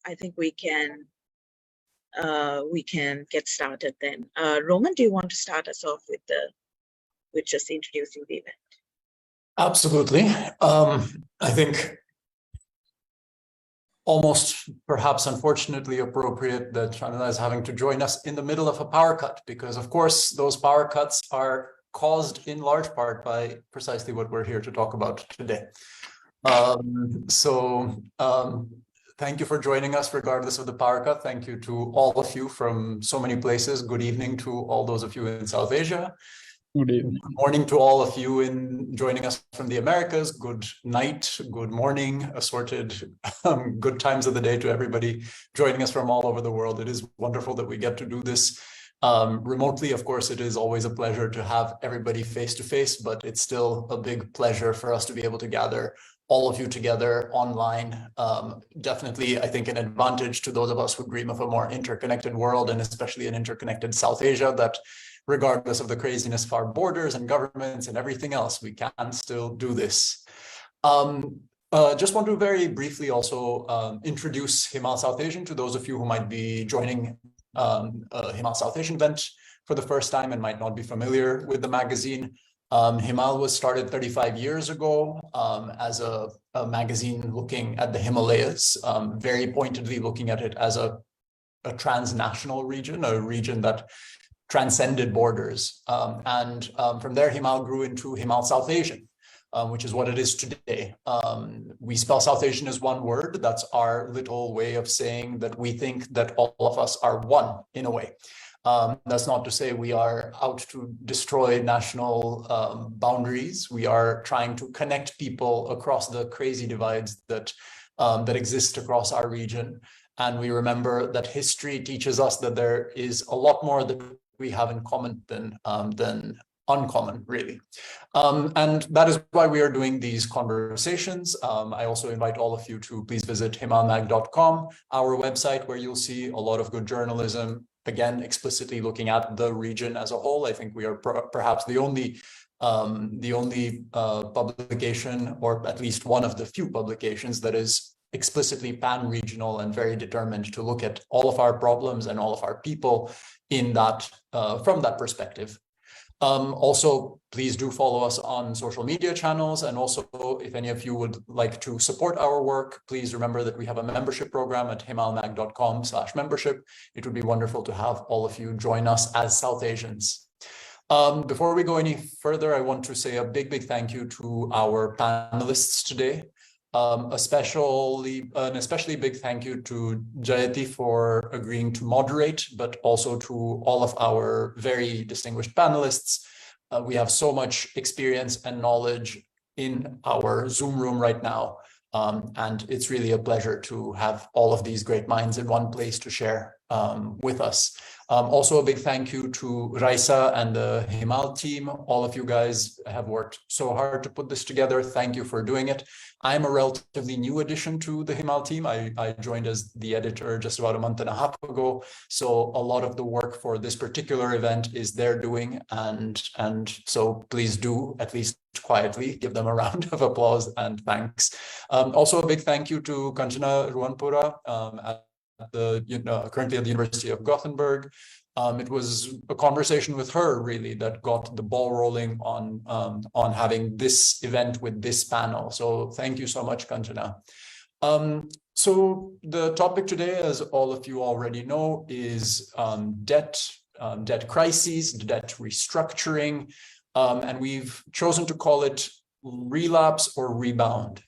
I think we can get started then. Roman, do you want to start us off with just introducing the event? Absolutely. I think almost perhaps unfortunately appropriate that Chandana is having to join us in the middle of a power cut, because of course those power cuts are caused in large part by precisely what we're here to talk about today. Thank you for joining us regardless of the power cut. Thank you to all of you from so many places. Good evening to all those of you in South Asia. Good evening. Good morning to all of you in joining us from the Americas. Good night, good morning, assorted good times of the day to everybody joining us from all over the world. It is wonderful that we get to do this remotely. Of course, it is always a pleasure to have everybody face to face, but it's still a big pleasure for us to be able to gather all of you together online. Definitely, I think, an advantage to those of us who dream of a more interconnected world, and especially an interconnected South Asia, that regardless of the craziness of our borders and governments and everything else, we can still do this. Just want to very briefly also introduce Himal South Asian to those of you who might be joining Himal South Asian event for the first time and might not be familiar with the magazine. Himal was started 35 years ago as a magazine looking at the Himalayas, very pointedly looking at it as a transnational region, a region that transcended borders. From there, Himal grew into Himal South Asian, which is what it is today. We spell South Asian as one word. That's our little way of saying that we think that all of us are one in a way. That's not to say we are out to destroy national boundaries. We are trying to connect people across the crazy divides that exist across our region. And we remember that history teaches us that there is a lot more that we have in common than uncommon, really. And that is why we are doing these conversations. I also invite all of you to please visit himalmag.com, our website, where you'll see a lot of good journalism, again, explicitly looking at the region as a whole. I think we are perhaps the only publication, or at least one of the few publications, that is explicitly pan-regional and very determined to look at all of our problems and all of our people in that from that perspective. Also, please do follow us on social media channels. And also, if any of you would like to support our work, please remember that we have a membership program at himalmag.com/membership. It would be wonderful to have all of you join us as South Asians. Before we go any further, I want to say a big, big thank you to our panelists today. An especially big thank you to Jayati for agreeing to moderate, but also to all of our very distinguished panelists. We have so much experience and knowledge in our Zoom room right now, and it's really a pleasure to have all of these great minds in one place to share with us. Also, a big thank you to Raisa and the Himal team. All of you guys have worked so hard to put this together. Thank you for doing it. I'm a relatively new addition to the Himal team. I joined as the editor just about a month and a half ago. So a lot of the work for this particular event is their doing. And so please do, at least quietly, give them a round of applause and thanks. Also, a big thank you to Kanchana Ruwanpura currently at the University of Gothenburg. It was a conversation with her really that got the ball rolling on having this event with this panel. So thank you so much, Kanchana. So the topic today, as all of you already know, is debt crises, debt restructuring, and we've chosen to call it relapse or rebound,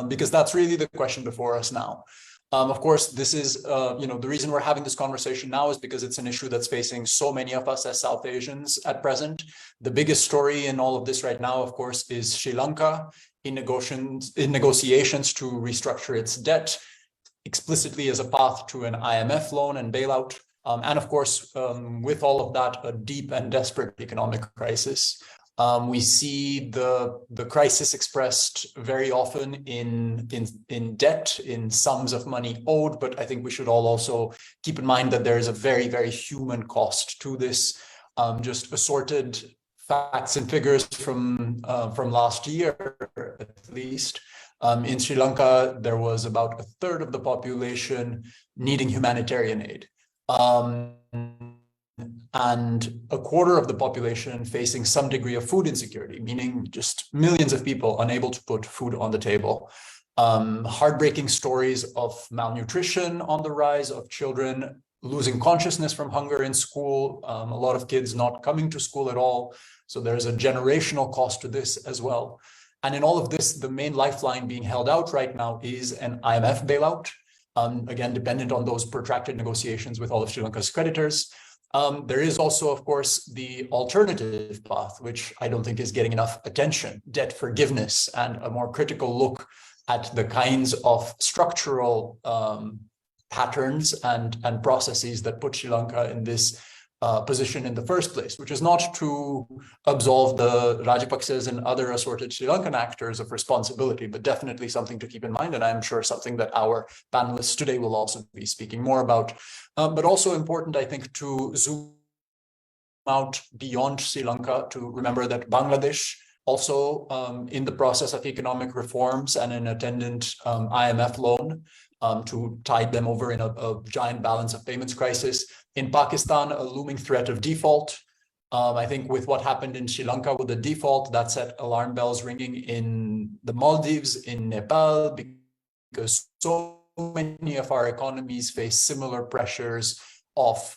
because that's really the question before us now. Of course, this is, the reason we're having this conversation now is because it's an issue that's facing so many of us as South Asians at present. The biggest story in all of this right now, of course, is Sri Lanka in negotiations to restructure its debt, explicitly as a path to an IMF loan and bailout. And of course, with all of that, a deep and desperate economic crisis. We see the crisis expressed very often in debt, in sums of money owed, but I think we should all also keep in mind that there is a very, very human cost to this. Just assorted facts and figures from last year, at least. In Sri Lanka, there was about a third of the population needing humanitarian aid. And a quarter of the population facing some degree of food insecurity, meaning just millions of people unable to put food on the table. Heartbreaking stories of malnutrition on the rise, of children losing consciousness from hunger in school, a lot of kids not coming to school at all. So there's a generational cost to this as well. And in all of this, the main lifeline being held out right now is an IMF bailout, again, dependent on those protracted negotiations with all of Sri Lanka's creditors. There is also, of course, the alternative path, which I don't think is getting enough attention, debt forgiveness, and a more critical look at the kinds of structural patterns and processes that put Sri Lanka in this position in the first place, which is not to absolve the Rajapaksas and other assorted Sri Lankan actors of responsibility, but definitely something to keep in mind, and I'm sure something that our panelists today will also be speaking more about. But also important, I think, to zoom out beyond Sri Lanka to remember that Bangladesh also in the process of economic reforms and an attendant IMF loan to tide them over in a giant balance of payments crisis. In Pakistan, a looming threat of default. I think with what happened in Sri Lanka with the default, that set alarm bells ringing in the Maldives, in Nepal, because so many of our economies face similar pressures of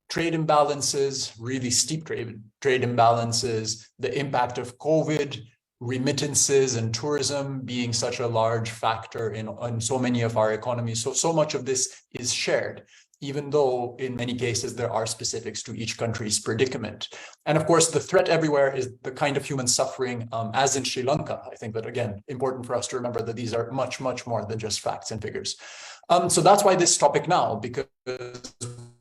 trade imbalances, really steep trade imbalances, the impact of COVID, remittances and tourism being such a large factor in so many of our economies. So much of this is shared, even though in many cases there are specifics to each country's predicament. And of course, the threat everywhere is the kind of human suffering, as in Sri Lanka. I think that, again, important for us to remember that these are much, much more than just facts and figures. So that's why this topic now, because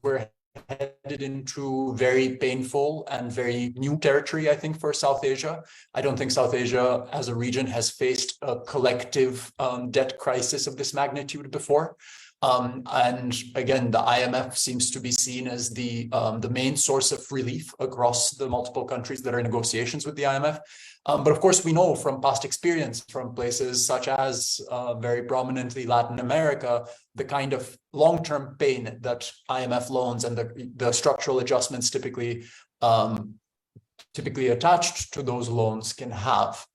we're headed into very painful and very new territory, I think, for South Asia. I don't think South Asia as a region has faced a collective debt crisis of this magnitude before. And again, the IMF seems to be seen as the main source of relief across the multiple countries that are in negotiations with the IMF. But of course, we know from past experience from places such as very prominently Latin America, the kind of long-term pain that IMF loans and the structural adjustments typically attached to those loans can have.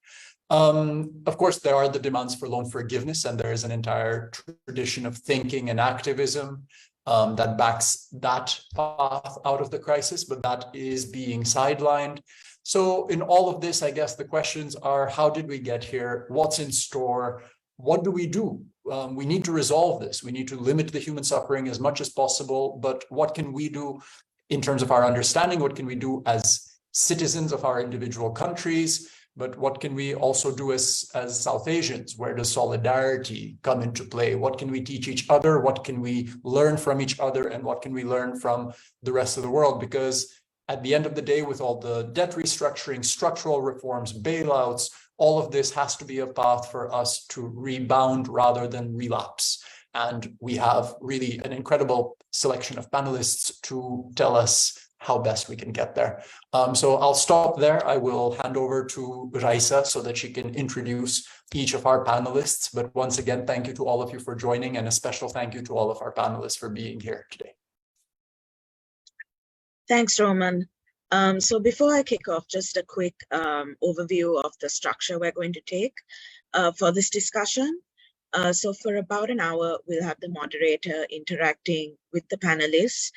Of course, there are the demands for loan forgiveness, and there is an entire tradition of thinking and activism that backs that path out of the crisis, but that is being sidelined. So in all of this, I guess the questions are, how did we get here? What's in store? What do we do? We need to resolve this. We need to limit the human suffering as much as possible, but what can we do in terms of our understanding? What can we do as citizens of our individual countries? But what can we also do as South Asians? Where does solidarity come into play? What can we teach each other? What can we learn from each other? And what can we learn from the rest of the world? Because at the end of the day, with all the debt restructuring, structural reforms, bailouts, all of this has to be a path for us to rebound rather than relapse. And we have really an incredible selection of panelists to tell us how best we can get there. So I'll stop there. I will hand over to Raisa so that she can introduce each of our panelists. But once again, thank you to all of you for joining, and a special thank you to all of our panelists for being here today. Thanks, Roman. So before I kick off, just a quick overview of the structure we're going to take for this discussion. So for about an hour, we'll have the moderator interacting with the panelists.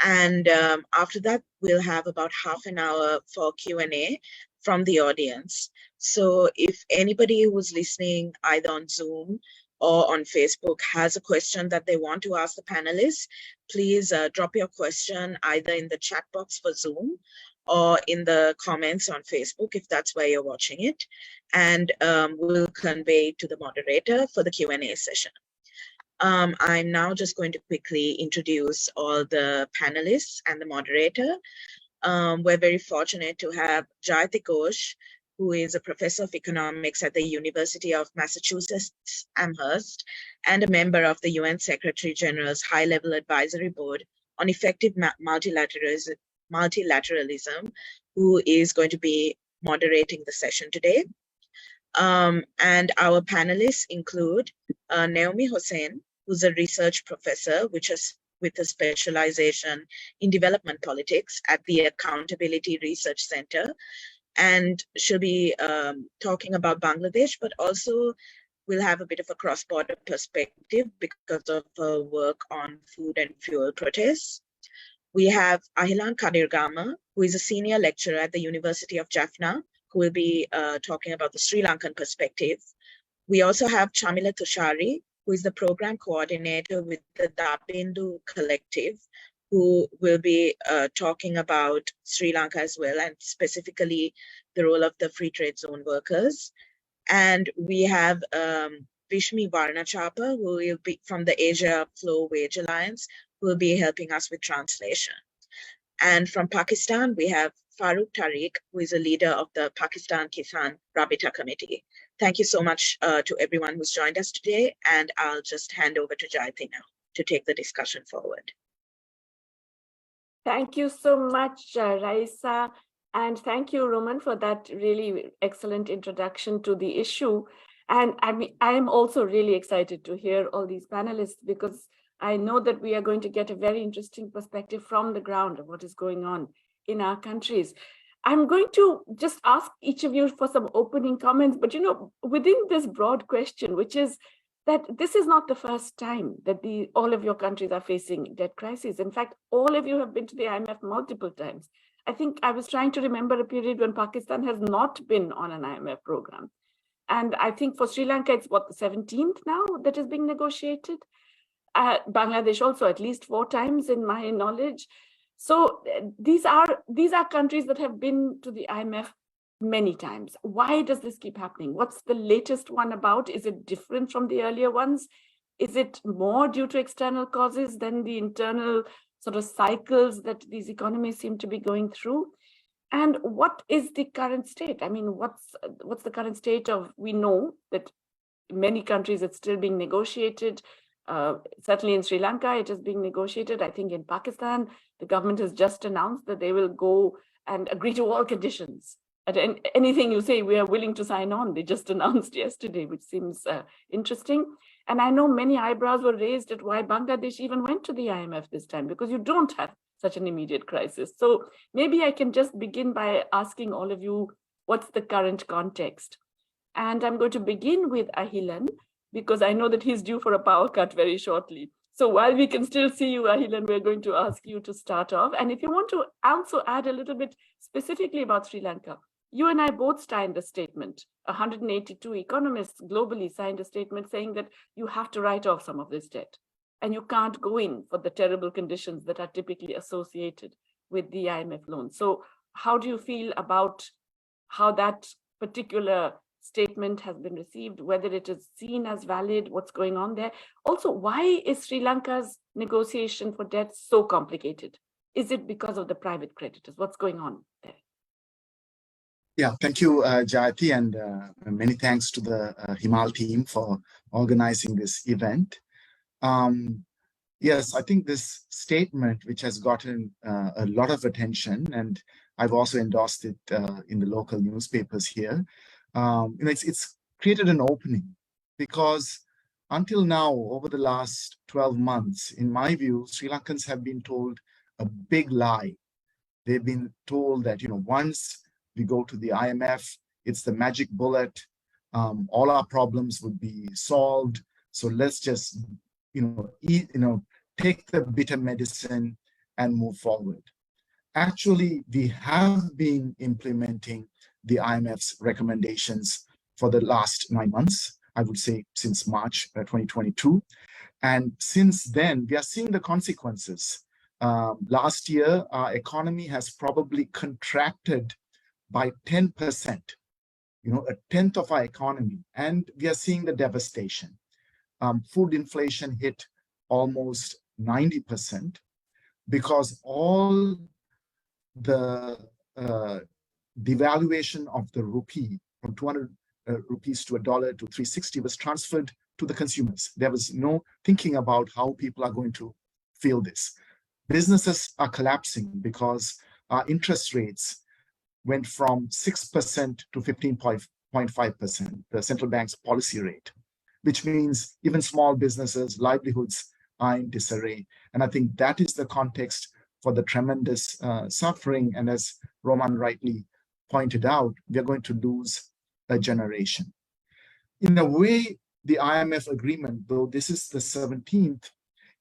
And after that, we'll have about half an hour for Q&A from the audience. So if anybody who's listening either on Zoom or on Facebook has a question that they want to ask the panelists, please drop your question either in the chat box for Zoom or in the comments on Facebook, if that's where you're watching it. And we'll convey to the moderator for the Q&A session. I'm now just going to quickly introduce all the panelists and the moderator. We're very fortunate to have Jayati Ghosh, who is a professor of economics at the University of Massachusetts Amherst and a member of the UN Secretary General's High-Level Advisory Board on Effective Multilateralism, who is going to be moderating the session today. And our panelists include Naomi Hossain, who's a research professor, with a specialization in development politics at the Accountability Research Center. And she'll be talking about Bangladesh, but also we'll have a bit of a cross-border perspective because of her work on food and fuel protests. We have Ahilan Kadirgama, who is a senior lecturer at the University of Jaffna, who will be talking about the Sri Lankan perspective. We also have Chamila Tushari, who is the program coordinator with the Dabindu Collective, who will be talking about Sri Lanka as well, and specifically the role of the free trade zone workers. And we have Vishmi Varnachapa, who will be from the Asia Flow Wage Alliance, who will be helping us with translation. And from Pakistan, we have Farooq Tariq, who is a leader of the Pakistan Kisan Rabita Committee. Thank you so much to everyone who's joined us today, and I'll just hand over to Jayati now to take the discussion forward. Thank you so much, Raisa, and thank you, Roman, for that really excellent introduction to the issue. And I am also really excited to hear all these panelists, because I know that we are going to get a very interesting perspective from the ground of what is going on in our countries. I'm going to just ask each of you for some opening comments, but within this broad question, which is that this is not the first time that all of your countries are facing debt crises. In fact, all of you have been to the IMF multiple times. I think I was trying to remember a period when Pakistan has not been on an IMF program. And I think for Sri Lanka, it's what, the 17th now that is being negotiated? Bangladesh also at least 4 times in my knowledge. So these are countries that have been to the IMF many times. Why does this keep happening? What's the latest one about? Is it different from the earlier ones? Is it more due to external causes than the internal sort of cycles that these economies seem to be going through? And what is the current state? I mean, what's the current state of, we know that in many countries it's still being negotiated. Certainly in Sri Lanka, it is being negotiated. I think in Pakistan, the government has just announced that they will go and agree to all conditions. And anything you say, we are willing to sign on. They just announced yesterday, which seems interesting. And I know many eyebrows were raised at why Bangladesh even went to the IMF this time, because you don't have such an immediate crisis. So maybe I can just begin by asking all of you, what's the current context? And I'm going to begin with Ahilan, because I know that he's due for a power cut very shortly. So while we can still see you, Ahilan, we're going to ask you to start off. And if you want to also add a little bit specifically about Sri Lanka, you and I both signed a statement. 182 economists globally signed a statement saying that you have to write off some of this debt. And you can't go in for the terrible conditions that are typically associated with the IMF loan. So how do you feel about how that particular statement has been received, whether it is seen as valid, what's going on there? Also, why is Sri Lanka's negotiation for debt so complicated? Is it because of the private creditors? What's going on there? Yeah, thank you, Jayati, and many thanks to the Himal team for organizing this event. Yes, I think this statement, which has gotten a lot of attention, and I've also endorsed it in the local newspapers here, it's created an opening, because until now, over the last 12 months, in my view, Sri Lankans have been told a big lie. They've been told that, once we go to the IMF, it's the magic bullet, all our problems would be solved. So let's just, take the bitter medicine and move forward. Actually, we have been implementing the IMF's recommendations for the last 9 months, I would say since March 2022. And since then, we are seeing the consequences. Last year, our economy has probably contracted by 10%, a tenth of our economy. And we are seeing the devastation. Food inflation hit almost 90% because all the devaluation of the rupee from 200 rupees to $1 to 360 was transferred to the consumers. There was no thinking about how people are going to feel this. Businesses are collapsing because our interest rates went from 6% to 0.5%, the central bank's policy rate, which means even small businesses, livelihoods are in disarray. And I think that is the context for the tremendous suffering. And as Roman rightly pointed out, we are going to lose a generation. In a way, the IMF agreement, though this is the 17th,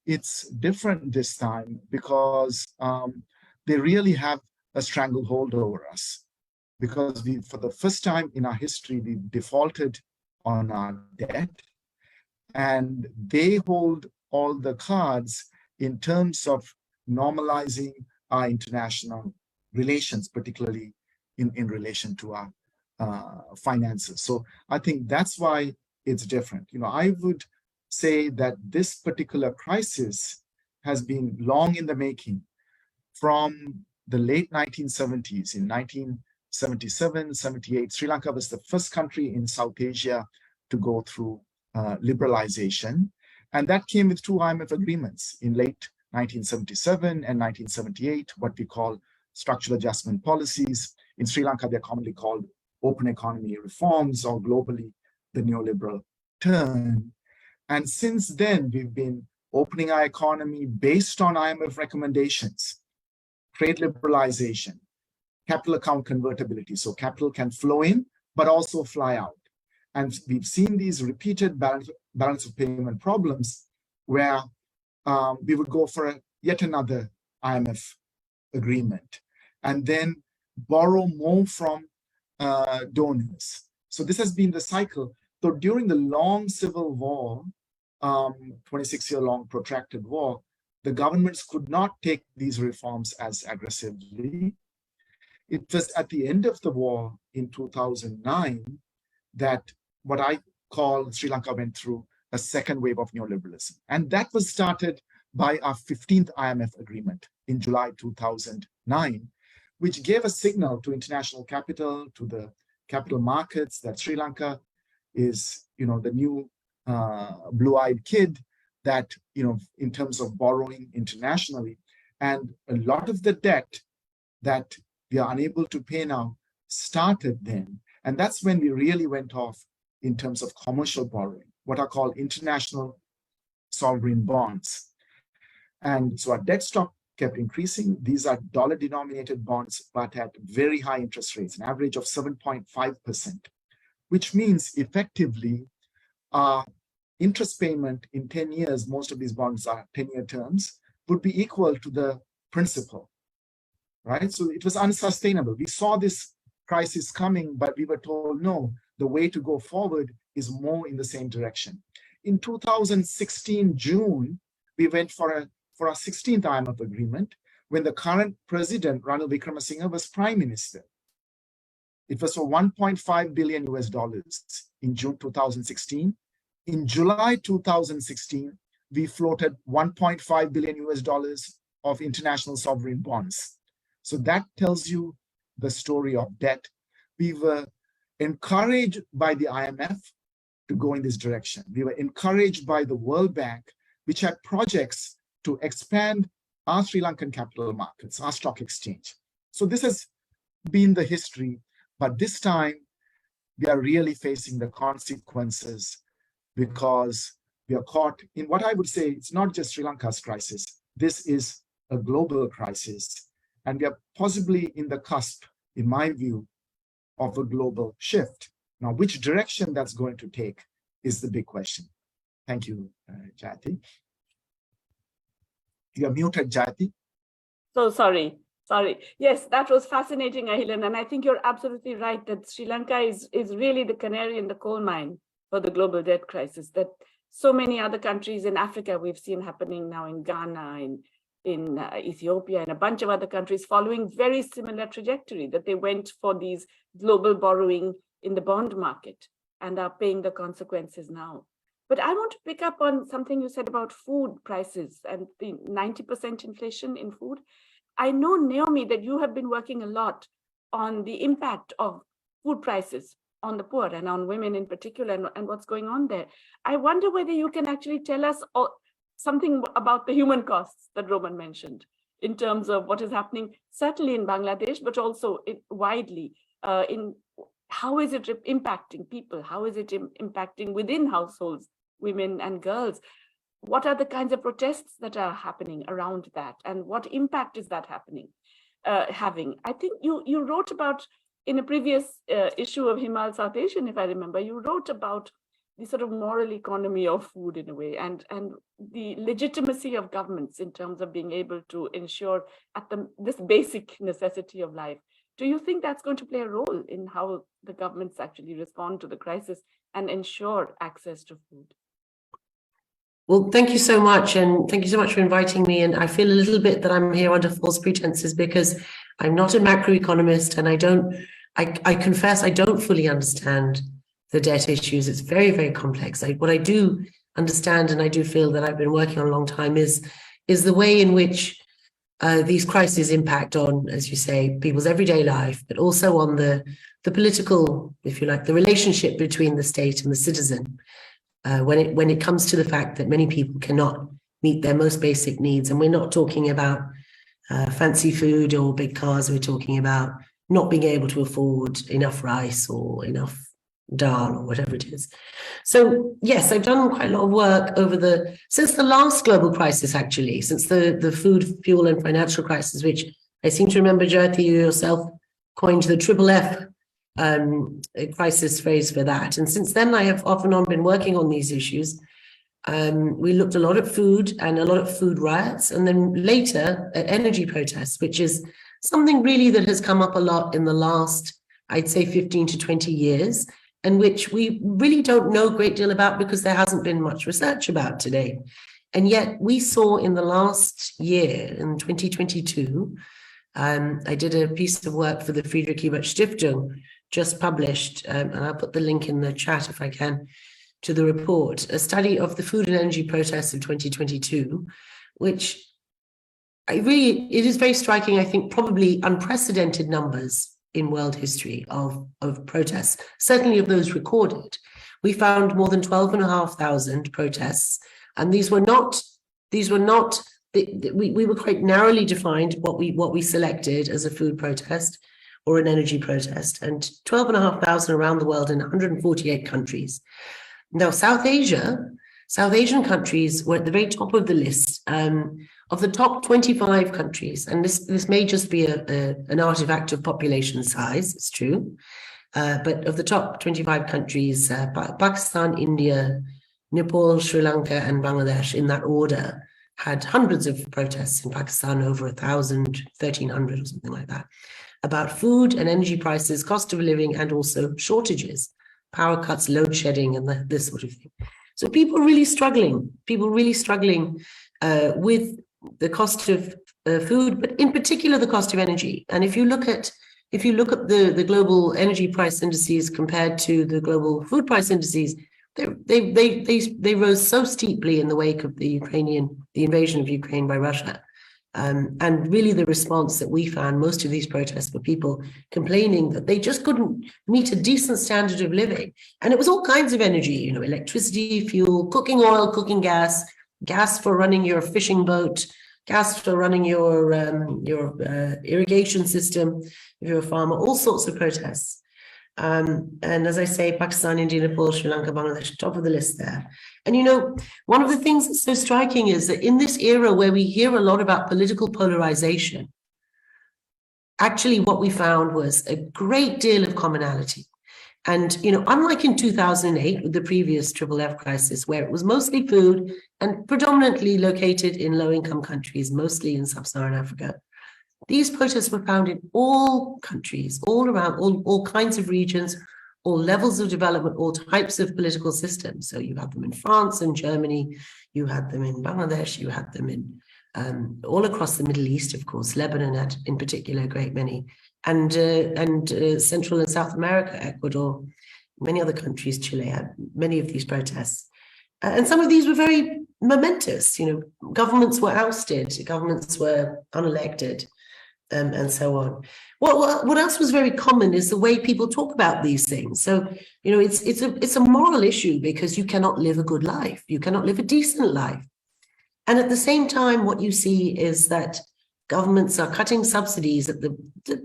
it's different this time because they really have a stranglehold over us. Because we, for the first time in our history, we've defaulted on our debt, and they hold all the cards in terms of normalizing our international relations, particularly in relation to our finances. So I think that's why it's different. You know, I would say that this particular crisis has been long in the making. From the late 1970s, in 1977, 78, Sri Lanka was the first country in South Asia to go through liberalization. And that came with two IMF agreements in late 1977 and 1978, what we call structural adjustment policies. In Sri Lanka, they're commonly called open economy reforms, or globally, the neoliberal turn. And since then, we've been opening our economy based on IMF recommendations, trade liberalization, capital account convertibility, so capital can flow in, but also fly out. And we've seen these repeated balance of payment problems where we would go for yet another IMF agreement and then borrow more from donors. So this has been the cycle. So during the long civil war, 26-year-long protracted war, the governments could not take these reforms as aggressively. It was at the end of the war in 2009 that what I call Sri Lanka went through a second wave of neoliberalism. And that was started by our 15th IMF agreement in July 2009, which gave a signal to international capital, to the capital markets, that Sri Lanka is, you know, the new blue-eyed kid that, you know, in terms of borrowing internationally. And a lot of the debt that we are unable to pay now started then. And that's when we really went off in terms of commercial borrowing, what are called international sovereign bonds. And so our debt stock kept increasing. These are dollar-denominated bonds, but at very high interest rates, an average of 7.5%, which means effectively our interest payment in 10 years, most of these bonds are 10-year terms, would be equal to the principal, right? So it was unsustainable. We saw this crisis coming, but we were told, no, the way to go forward is more in the same direction. In 2016, June, we went for our 16th IMF agreement when the current president, Ranil Wickremesinghe, was prime minister. It was for $1.5 billion in June 2016. In July 2016, we floated $1.5 billion of international sovereign bonds. So that tells you the story of debt. We were encouraged by the IMF to go in this direction. We were encouraged by the World Bank, which had projects to expand our Sri Lankan capital markets, our stock exchange. So this has been the history, but this time we are really facing the consequences because we are caught in what I would say, it's not just Sri Lanka's crisis. This is a global crisis. And we are possibly in the cusp, in my view, of a global shift. Now, which direction that's going to take is the big question. Thank you, Jayati. You're muted, Jayati. So sorry. Yes, that was fascinating, Ahilan. And I think you're absolutely right that Sri Lanka is really the canary in the coal mine for the global debt crisis that so many other countries in Africa we've seen happening now, in Ghana, in Ethiopia, and a bunch of other countries following very similar trajectory, that they went for these global borrowing in the bond market and are paying the consequences now. But I want to pick up on something you said about food prices and the 90% inflation in food. I know, Naomi, that you have been working a lot on the impact of food prices on the poor and on women in particular, and what's going on there. I wonder whether you can actually tell us something about the human costs that Roman mentioned in terms of what is happening, certainly in Bangladesh, but also widely. how is it impacting people? How is it impacting within households, women and girls? What are the kinds of protests that are happening around that? And what impact is that having? I think you wrote about, in a previous issue of Himal Southasian, if I remember, you wrote about the sort of moral economy of food in a way, and the legitimacy of governments in terms of being able to ensure this basic necessity of life. Do you think that's going to play a role in how the governments actually respond to the crisis and ensure access to food? Well, thank you so much. And thank you so much for inviting me. And I feel a little bit that I'm here under false pretenses because I'm not a macroeconomist, and I confess I don't fully understand the debt issues. It's very, very complex. What I do understand, and I do feel that I've been working on a long time, is the way in which these crises impact on, as you say, people's everyday life, but also on the political, if you like, the relationship between the state and the citizen. When it comes to the fact that many people cannot meet their most basic needs, and we're not talking about fancy food or big cars, we're talking about not being able to afford enough rice or enough dal or whatever it is. So yes, I've done quite a lot of work since the last global crisis, actually, since the food, fuel and financial crisis, which I seem to remember, Jyoti, you yourself coined the triple F crisis phrase for that. And since then, I have off and on been working on these issues. We looked a lot at food and a lot at food riots, and then later at energy protests, which is something really that has come up a lot in the last, I'd say, 15 to 20 years, and which we really don't know a great deal about because there hasn't been much research about today. And yet we saw in the last year, in 2022, I did a piece of work for the Friedrich Ebert Stiftung, just published, and I'll put the link in the chat if I can, to the report, a study of the food and energy protests of 2022, which it is very striking, I think, probably unprecedented numbers in world history of protests, certainly of those recorded. We found more than 12,500 protests, and these were not, we were quite narrowly defined what we selected as a food protest or an energy protest, and 12,500 around the world in 148 countries. Now, South Asian countries were at the very top of the list. Of the top 25 countries, and this may just be an artifact of population size, it's true, but of the top 25 countries, Pakistan, India, Nepal, Sri Lanka, and Bangladesh, in that order, had hundreds of protests. In Pakistan, over 1,000, 1,300 or something like that, about food and energy prices, cost of living, and also shortages, power cuts, load shedding, and this sort of thing. So people really struggling with the cost of food, but in particular the cost of energy. And if you look at the global energy price indices compared to the global food price indices, they rose so steeply in the wake of the invasion of Ukraine by Russia. And really the response that we found, most of these protests were people complaining that they just couldn't meet a decent standard of living. And it was all kinds of energy, electricity, fuel, cooking oil, cooking gas for running your fishing boat, gas for running your irrigation system if you're a farmer, all sorts of protests. And as I say, Pakistan, India, Nepal, Sri Lanka, Bangladesh, top of the list there. And one of the things that's so striking is that in this era where we hear a lot about political polarization, actually what we found was a great deal of commonality. And, unlike in 2008 with the previous triple F crisis, where it was mostly food and predominantly located in low-income countries, mostly in sub-Saharan Africa, these protests were found in all countries, all around, all kinds of regions, all levels of development, all types of political systems. So you had them in France and Germany, you had them in Bangladesh, you had them in all across the Middle East, of course. Lebanon had, in particular, a great many. And Central and South America, Ecuador, many other countries, Chile, had many of these protests. And some of these were very momentous. Governments were ousted, governments were unelected, and so on. What else was very common is the way people talk about these things. So, it's a moral issue because you cannot live a good life. You cannot live a decent life. And at the same time, what you see is that governments are cutting subsidies at the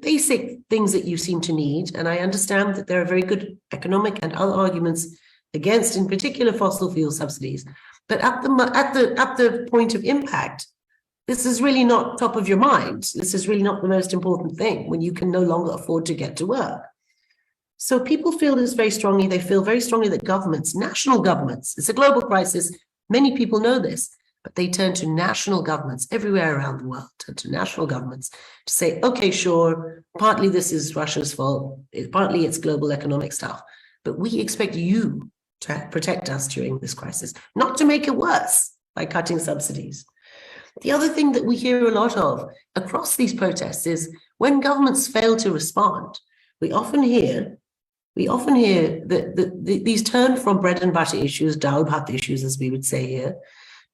basic things that you seem to need. And I understand that there are very good economic and other arguments against, in particular, fossil fuel subsidies. But at the point of impact, this is really not top of your mind. This is really not the most important thing when you can no longer afford to get to work. So people feel this very strongly. They feel very strongly that governments, national governments, it's a global crisis. Many people know this, but they turn to national governments everywhere around the world, turn to national governments to say, okay, sure, partly this is Russia's fault, partly it's global economic stuff, but we expect you to protect us during this crisis, not to make it worse by cutting subsidies. The other thing that we hear a lot of across these protests is when governments fail to respond, we often hear that these turn from bread and butter issues, dal bhat issues, as we would say here,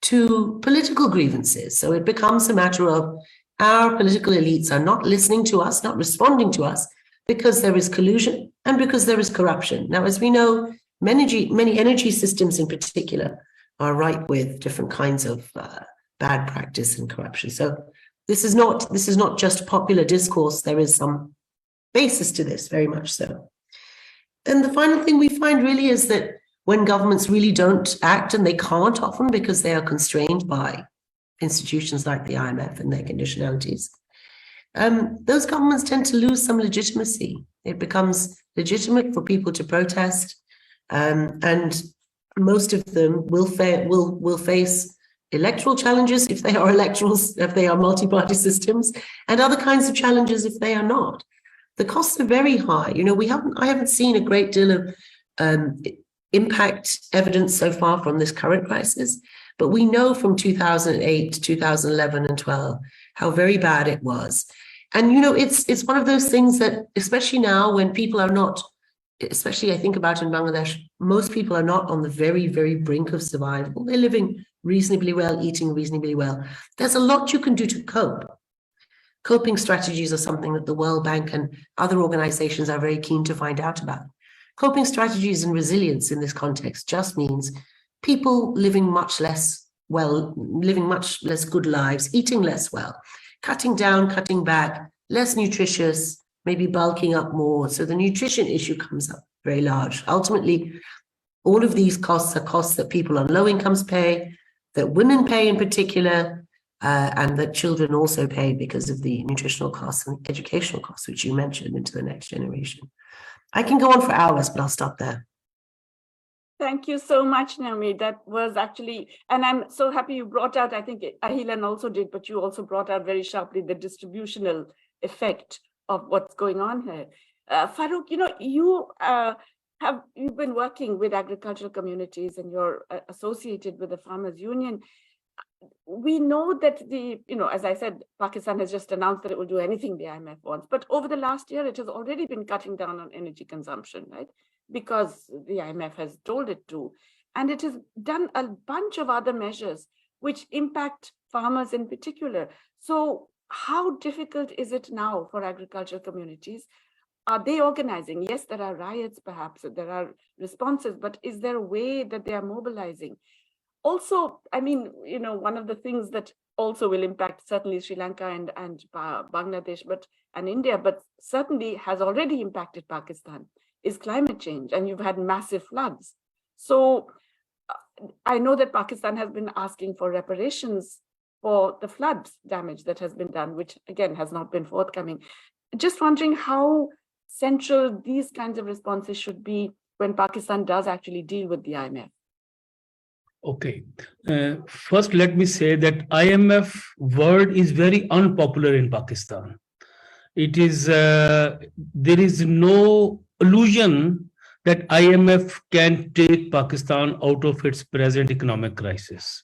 to political grievances. So it becomes a matter of our political elites are not listening to us, not responding to us, because there is collusion and because there is corruption. Now, as we know, many energy systems in particular are ripe with different kinds of bad practice and corruption. So this is not just popular discourse. There is some basis to this, very much so. And the final thing we find really is that when governments really don't act, and they can't often because they are constrained by institutions like the IMF and their conditionalities, those governments tend to lose some legitimacy. It becomes legitimate for people to protest, and most of them will face electoral challenges if they are multi-party systems, and other kinds of challenges if they are not. The costs are very high. You know, I haven't seen a great deal of impact evidence so far from this current crisis, but we know from 2008, 2011 and 12 how very bad it was. And, you know, it's one of those things that, especially now when people are not, especially I think about in Bangladesh, most people are not on the very, very brink of survival. They're living reasonably well, eating reasonably well. There's a lot you can do to cope. Coping strategies are something that the World Bank and other organizations are very keen to find out about. Coping strategies and resilience in this context just means people living much less good lives, eating less well, cutting down, cutting back, less nutritious, maybe bulking up more. So the nutrition issue comes up very large. Ultimately, all of these costs are costs that people on low incomes pay, that women pay in particular, and that children also pay because of the nutritional costs and educational costs, which you mentioned, into the next generation. I can go on for hours, but I'll stop there. Thank you so much, Naomi. That was actually, and I'm so happy you brought out, I think Ahilan also did, but you also brought out very sharply the distributional effect of what's going on here. Farooq, you know, you've been working with agricultural communities and you're associated with the Farmers Union. We know that as I said, Pakistan has just announced that it will do anything the IMF wants. But over the last year, it has already been cutting down on energy consumption, right? Because the IMF has told it to. And it has done a bunch of other measures which impact farmers in particular. So how difficult is it now for agricultural communities? Are they organizing? Yes, there are riots, perhaps, there are responses, but is there a way that they are mobilizing? Also, I mean, one of the things that also will impact certainly Sri Lanka and Bangladesh and India, but certainly has already impacted Pakistan, is climate change. And you've had massive floods. So I know that Pakistan has been asking for reparations for the flood damage that has been done, which again has not been forthcoming. Just wondering how central these kinds of responses should be when Pakistan does actually deal with the IMF. Okay. First, let me say that IMF word is very unpopular in Pakistan. It is there is no illusion that IMF can take Pakistan out of its present economic crisis.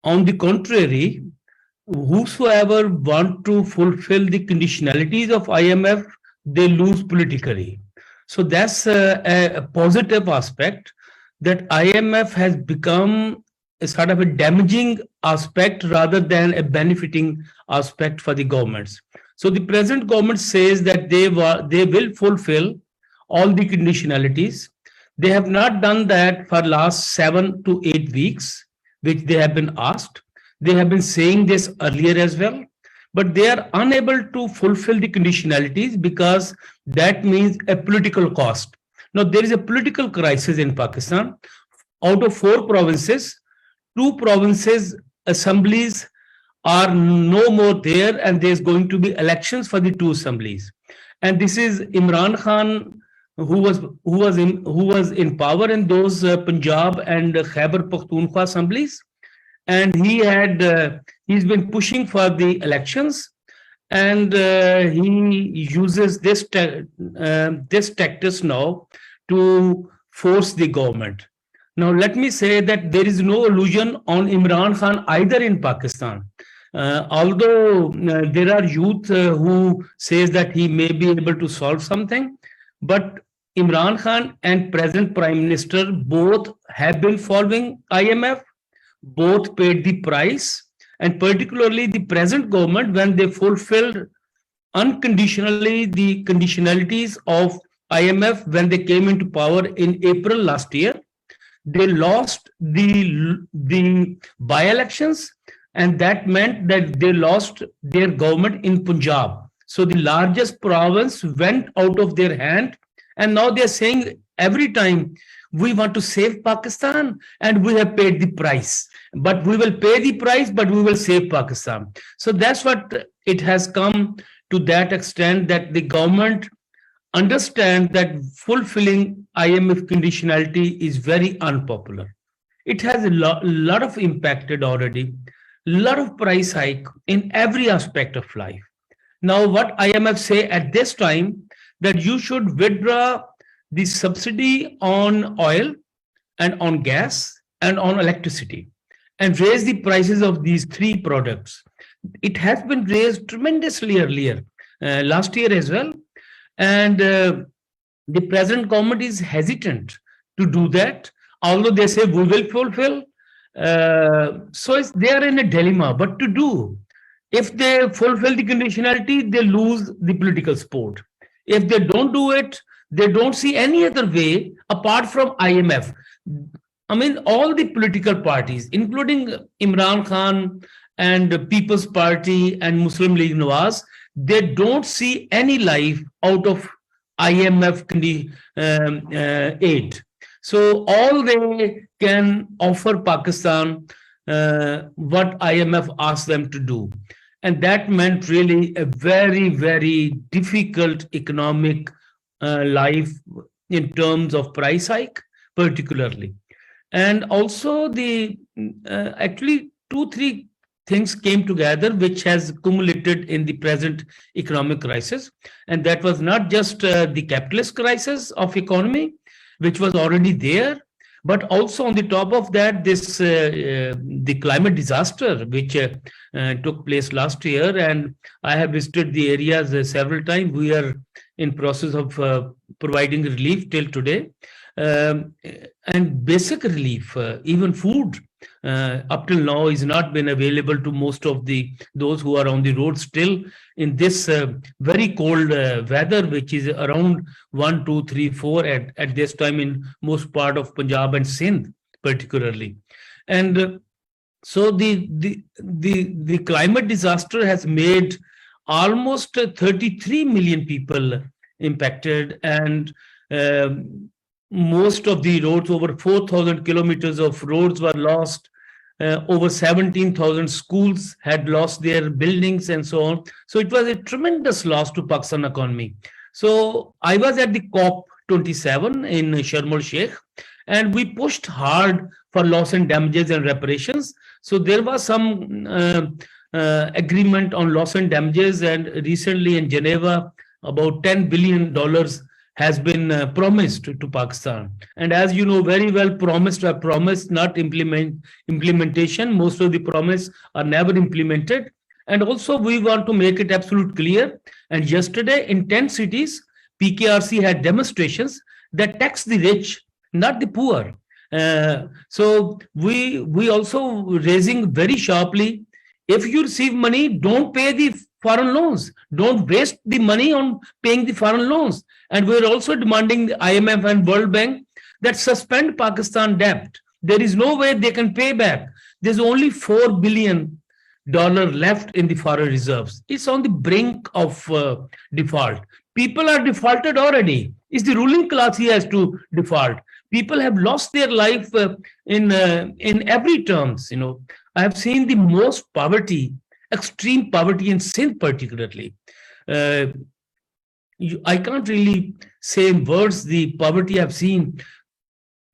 On the contrary, whosoever want to fulfill the conditionalities of IMF, they lose politically. So that's a positive aspect, that IMF has become a sort of a damaging aspect rather than a benefiting aspect for the governments. So the present government says that they will fulfill all the conditionalities. They have not done that for last 7 to 8 weeks, which they have been asked. They have been saying this earlier as well, but they are unable to fulfill the conditionalities because that means a political cost. Now, there is a political crisis in Pakistan. Out of 4 provinces, 2 provinces assemblies are no more there, and there's going to be elections for the 2 assemblies. And this is Imran Khan, who was in power in those Punjab and Khyber Pakhtunkhwa assemblies, and he's been pushing for the elections, and he uses this tactics now to force the government. Now, let me say that there is no illusion on Imran Khan either in Pakistan. Although there are youth who says that he may be able to solve something, but Imran Khan and present Prime Minister both have been following IMF, both paid the price, and particularly the present government, when they fulfilled unconditionally the conditionalities of IMF when they came into power in April last year, they lost the by-elections, and that meant that they lost their government in Punjab. So the largest province went out of their hand, and now they're saying every time, we want to save Pakistan and we have paid the price. But we will pay the price, but we will save Pakistan. So that's what it has come to, that extent that the government understand that fulfilling IMF conditionality is very unpopular. It has a lot of impacted already, lot of price hike in every aspect of life. Now, what IMF say at this time, that you should withdraw the subsidy on oil and on gas and on electricity and raise the prices of these 3 products. It has been raised tremendously earlier, last year as well. And the present government is hesitant to do that, although they say we will fulfill. So they are in a dilemma. But to do, if they fulfill the conditionality, they lose the political support. If they don't do it, they don't see any other way apart from IMF. I mean, all the political parties, including Imran Khan and People's Party and Muslim League Nawaz, they don't see any life out of IMF aid. So all they can offer Pakistan what IMF asked them to do. And that meant really a very, very difficult economic life in terms of price hike, particularly. And also the actually 2-3 things came together which has accumulated in the present economic crisis. And that was not just the capitalist crisis of economy, which was already there, but also on the top of that, this the climate disaster, which took place last year. And I have visited the areas several times. We are in process of providing relief till today. And basic relief, even food, up till now is not been available to most of those who are on the road still in this very cold weather, which is around 1, 2, 3, 4 at this time in most part of Punjab and Sindh particularly. And so the climate disaster has made almost 33 million people impacted, and most of the roads, over 4,000 kilometers of roads were lost. Over 17,000 schools had lost their buildings and so on. So it was a tremendous loss to Pakistan economy. So I was at the COP27 in Sharm el-Sheikh, and we pushed hard for loss and damages and reparations. So there was some agreement on loss and damages, and recently in Geneva, about $10 billion has been promised to Pakistan. And as you know very well, promised, not implementation. Most of the promise are never implemented. And also we want to make it absolute clear. And yesterday in 10 cities, PKRC had demonstrations that tax the rich, not the poor. So we also raising very sharply, if you receive money, don't pay the foreign loans. Don't waste the money on paying the foreign loans. And we're also demanding the IMF and World Bank that suspend Pakistan debt. There is no way they can pay back. There's only $4 billion left in the foreign reserves. It's on the brink of default. People are defaulted already. It's the ruling class he has to default. People have lost their life in every terms. I have seen the most poverty, extreme poverty in Sindh particularly. I can't really say in words the poverty I've seen.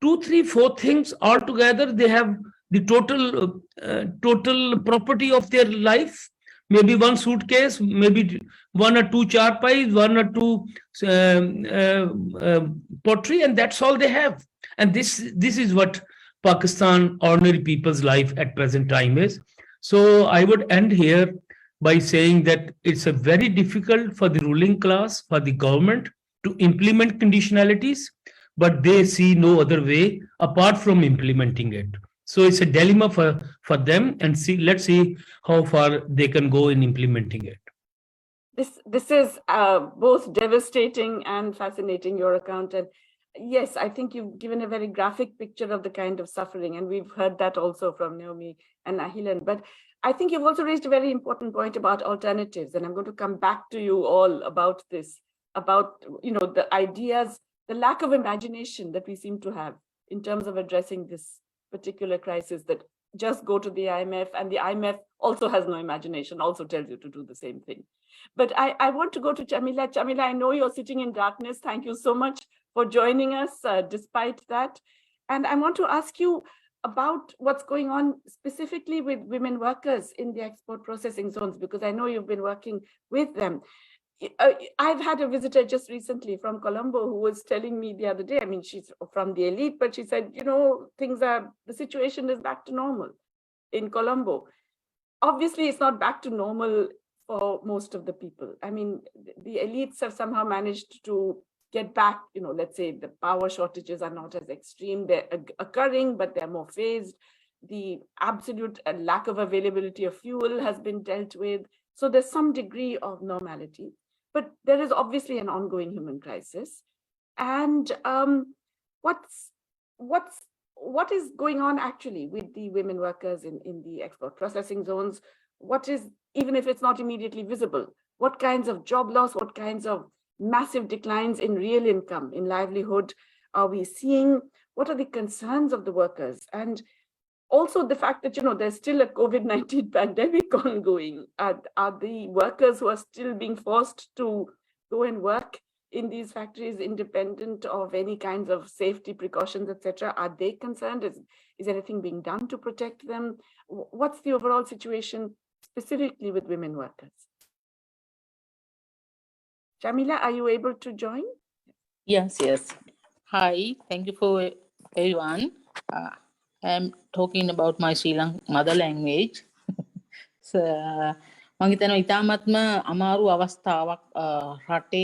2, 3, 4 things altogether, they have the total property of their life. Maybe one suitcase, maybe 1 or 2 charpais, 1 or 2 pottery, and that's all they have. And this is what Pakistan ordinary people's life at present time is. So I would end here by saying that it's a very difficult for the ruling class, for the government to implement conditionalities, but they see no other way apart from implementing it. So it's a dilemma for them, and let's see how far they can go in implementing it. This is both devastating and fascinating, your account. And yes, I think you've given a very graphic picture of the kind of suffering, and we've heard that also from Naomi and Ahilan. But I think you've also raised a very important point about alternatives, and I'm going to come back to you all about this, about the ideas, the lack of imagination that we seem to have in terms of addressing this particular crisis, that just go to the IMF, and the IMF also has no imagination, also tells you to do the same thing. But I want to go to Chamila. Chamila, I know you're sitting in darkness. Thank you so much for joining us despite that. And I want to ask you about what's going on specifically with women workers in the export processing zones, because I know you've been working with them. I've had a visitor just recently from Colombo who was telling me the other day, I mean, she's from the elite, but she said, the situation is back to normal in Colombo. Obviously, it's not back to normal for most of the people. I mean, the elites have somehow managed to get back, let's say the power shortages are not as extreme. They're occurring, but they're more phased. The absolute lack of availability of fuel has been dealt with. So there's some degree of normality. But there is obviously an ongoing human crisis. And what is going on actually with the women workers in the export processing zones? What is, even if it's not immediately visible, what kinds of job loss, what kinds of massive declines in real income, in livelihood are we seeing? What are the concerns of the workers? And also the fact that, there's still a COVID-19 pandemic ongoing. Are the workers who are still being forced to go and work in these factories independent of any kinds of safety precautions, etc., are they concerned? Is anything being done to protect them? What's the overall situation specifically with women workers? Jamila, are you able to join? Yes. Hi, thank you for everyone. I'm talking about my Sri Lankan mother language. So, මම හිතනවා ඉතාමත්ම අමාරු අවස්ථාවක් රටේ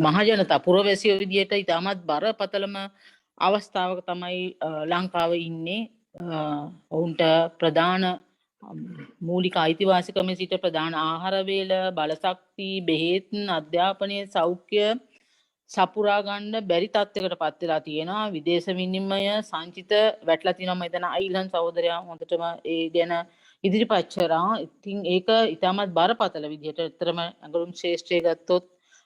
මහජනතා පුරවැසියෝ විදියට ඉතාමත් බරපතලම අවස්ථාවක තමයි ලංකාව ඉන්නේ. ඔවුන්ට ප්‍රධාන මූලික අයිතිවාසිකම සිට ප්‍රධාන ආහාර වේල, බලශක්ති, බෙහෙත්, අධ්‍යාපනය, සෞඛ්‍ය සපුරා ගන්න බැරි තත්යකට පත් වෙලා තියෙනවා. විදේශ විනිමය සංචිත වැටලා තියෙනවා. මම හිතන අයිලන් සහෝදරයා හොඳටම ඒ ගැන ඉදිරිපත් කරා. ඉතින් ඒක ඉතාමත් බරපතල විදිහට ඇත්තටම අඟලුම් ශ්‍රේෂ්ඨය ගත්තොත්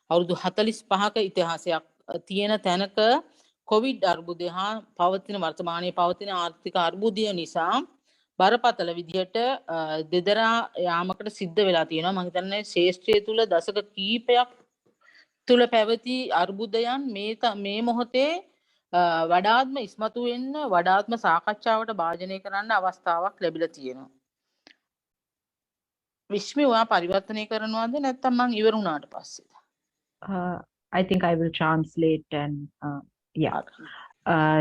අවුරුදු 45ක ඉතිහාසයක් තියෙන තැනක කොවිඩ් අර්බුදය හා පවතින වර්තමානයේ පවතින ආර්ථික අර්බුදය නිසා බරපතල විදිහට දෙදරා යාමකට සිද්ධ වෙලා තියෙනවා. මම හිතන්නේ ශ්‍රේෂ්ඨය තුල දශක කීපයක් තුල පැවති අර්බුදයන් මේ මොහොතේ වඩාත්ම ඉස්මතු වෙන්න වඩාත්ම සාකච්ඡාවට භාජනය කරන්න අවස්ථාවක් ලැබිලා තියෙනවා. විශ්මි ඔයා පරිවර්තනය කරනවද නැත්නම් මං ඉවර වුණාට පස්සේ? I think I will translate and yeah.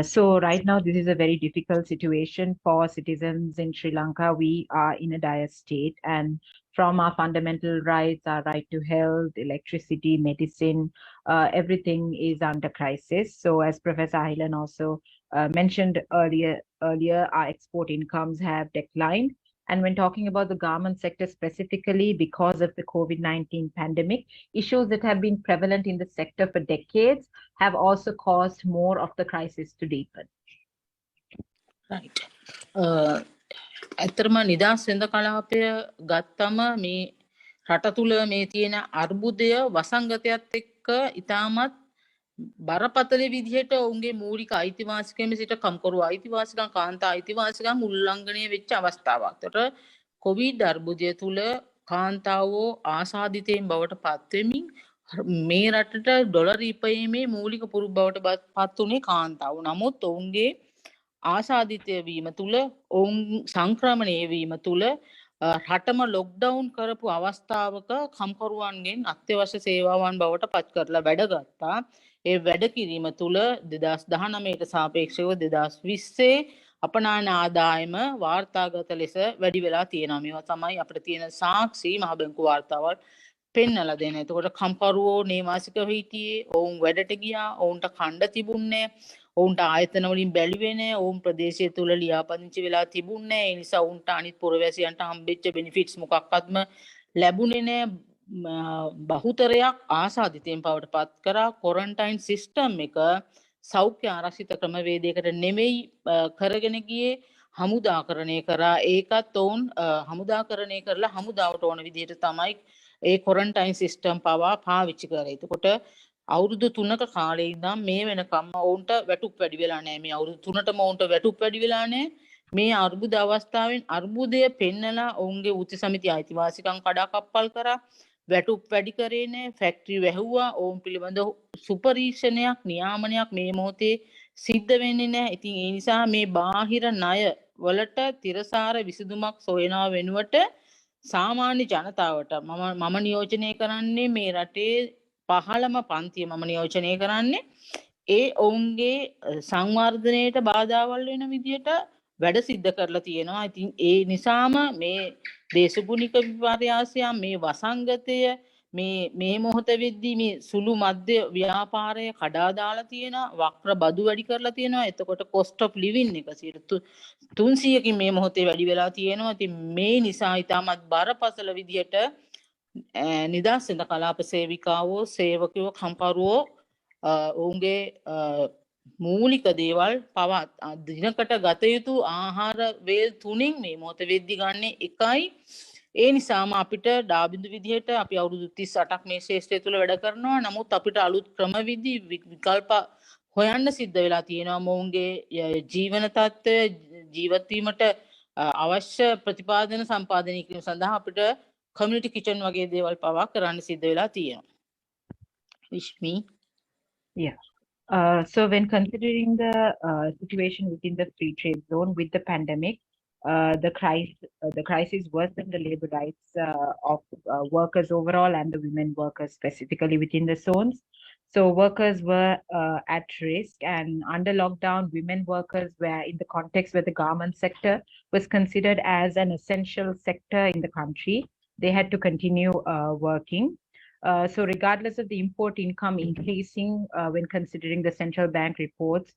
So right now, this is a very difficult situation for citizens in Sri Lanka. We are in a dire state, and from our fundamental rights, our right to health, electricity, medicine, everything is under crisis. So as Professor Ahilan also mentioned earlier, our export incomes have declined. And when talking about the garment sector specifically, because of the COVID-19 pandemic, issues that have been prevalent in the sector for decades have also caused more of the crisis to deepen. Right. ඇත්තටම නිදහස් වෙනද කලාපය ගත්තම මේ රට තුල මේ තියෙන අර්බුදය වසංගතයත් එක්ක ඉතාමත් බරපතල විදිහට ඔවුන්ගේ මූලික අයිතිවාසිකම් සිට කම්කරු අයිතිවාසිකම් කාන්තා අයිතිවාසිකම් උල්ලංඝනය වෙච්ච අවස්ථාවක්. ඒතර කොවිඩ් අර්බුදය තුල කාන්තාවෝ ආසාදිතයින් බවට පත් වෙමින් මේ රටට ඩොලර් ඉපයීමේ මූලික පුරුක් බවට පත් වුණේ කාන්තාවෝ. නමුත් ඔවුන්ගේ ආසාදිතය වීම තුල ඔවුන් සංක්‍රමණය වීම තුල රටම ලොක්ඩවුන් කරපු අවස්ථාවක කම්කරුවන්ගෙන් අත්‍යවශ්‍ය සේවාවන් බවට පත් කරලා වැඩ ගත්තා. ඒ වැඩ කිරීම තුල 2019ට සාපේක්ෂව 2020 අපනායන ආදායම වාර්තාගත ලෙස වැඩි වෙලා තියෙනවා. මේවා තමයි අපිට තියෙන සාක්ෂි මහ බැංකු වාර්තාවල් පෙන්නලා දෙන. එතකොට කම්කරුවෝ නේවාසික හිටියේ, ඔවුන් වැඩට ගියා, ඔවුන්ට කණ්ඩ තිබුණේ, ඔවුන්ට ආයතන වලින් බැලුවේ නැහැ, ඔවුන් ප්‍රදේශය තුල ලියාපදිංචි වෙලා තිබුණේ නැහැ. ඒ නිසා ඔවුන්ට අනිත් පුරවැසියන්ට හම්බෙච්ච බෙනිෆිට්ස් මොකක්වත්ම ලැබුණේ නැහැ. බහුතරයක් ආසාදිතයෙන් බවට පත් කරා. ක්වොරන්ටයින් සිස්ටම් එක සෞඛ්‍ය ආරක්ෂිත ක්‍රමවේදයකට නෙමෙයි කරගෙන ගියේ, හමුදාකරණය කරා. ඒකත් ඔවුන් හමුදාකරණය කරලා හමුදාවට ඕන විදිහට තමයි ඒ ක්වොරන්ටයින් සිස්ටම් පවා පාවිච්චි කරේ. එතකොට අවුරුදු 3ක කාලේ ඉඳන් මේ වෙනකම් ඔවුන්ට වැටුප් වැඩි වෙලා නැහැ. මේ අවුරුදු 3ටම ඔවුන්ට වැටුප් වැඩි වෙලා නැහැ. මේ අර්බුද අවස්ථාවෙන් අර්බුදය පෙන්නලා ඔවුන්ගේ වෘත්ති සමිති අයිතිවාසිකම් කඩාකප්පල් කරා. වැටුප් වැඩි කරේ නැහැ. ෆැක්ටරි වැහුවා. ඔවුන් පිළිබඳ සුපරීක්ෂණයක් නියාමනයක් මේ මොහොතේ සිද්ධ වෙන්නේ නැහැ. ඉතින් ඒ නිසා මේ බාහිර ණය වලට තිරසාර විසඳුමක් සොයනවා වෙනුවට සාමාන්‍ය ජනතාවට මම නියෝජනය කරන්නේ මේ රටේ පහළම පන්තිය මම නියෝජනය කරන්නේ ඒ ඔවුන්ගේ සංවර්ධනයට බාධාවල් වෙන විදියට වැඩ සිද්ධ කරලා තියෙනවා. ඉතින් ඒ නිසාම මේ දේශගුණික විපර්යාසය, මේ වසංගතය, මේ මොහොත වෙද්දී මේ සුළු මධ්‍ය ව්‍යාපාරය කඩා දාලා තියෙනවා, වක්‍ර බදු වැඩි කරලා තියෙනවා. එතකොට cost of living එක 300කින් මේ මොහොතේ වැඩි වෙලා තියෙනවා. ඉතින් මේ නිසා ඉතාමත් බරපතල විදියට නිදහස් වෙන කලාප සේවිකාවෝ, සේවකයෝ, කම්කරුවෝ ඔවුන්ගේ මූලික දේවල් පවා දිනකට ගත යුතු ආහාර වේල් 3න් මේ මොහොත වෙද්දි ගන්න එකයි. ඒ නිසාම අපිට ඩාබිඳු විදිහට අපි අවුරුදු 38ක් මේ ශාස්ත්‍රය තුල වැඩ කරනවා. නමුත් අපිට අලුත් ක්‍රමවිදි විකල්ප හොයන්න සිද්ධ වෙලා තියෙනවා. මොවුන්ගේ ජීවන තත්ත්වය ජීවත් වීමට අවශ්‍ය ප්‍රතිපාදන සම්පාදනය කිරීම සඳහා අපිට community kitchen වගේ දේවල් පවා කරන්න සිද්ධ වෙලා තියෙනවා. Ishmi. Yeah. So when considering the situation within the free trade zone with the pandemic, the crisis worsened the labor rights of workers overall and the women workers specifically within the zones. So workers were at risk, and under lockdown, women workers were in the context where the garment sector was considered as an essential sector in the country. They had to continue working. So regardless of the import income increasing when considering the central bank reports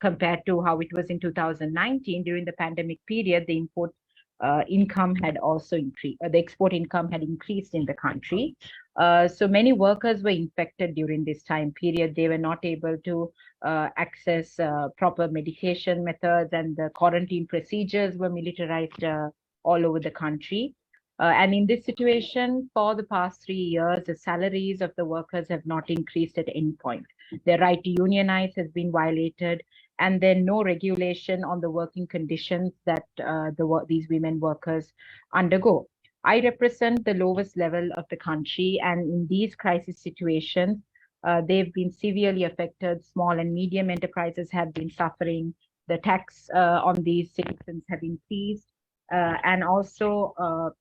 compared to how it was in 2019 during the pandemic period, the import income had also increased. The export income had increased in the country. So many workers were infected during this time period. They were not able to access proper medication methods, and the quarantine procedures were militarized all over the country. And in this situation, for the past 3 years, the salaries of the workers have not increased at any point. Their right to unionize has been violated, and then no regulation on the working conditions that these women workers undergo. I represent the lowest level of the country, and in these crisis situations, they've been severely affected. Small and medium enterprises have been suffering. The tax on these citizens have increased. And also,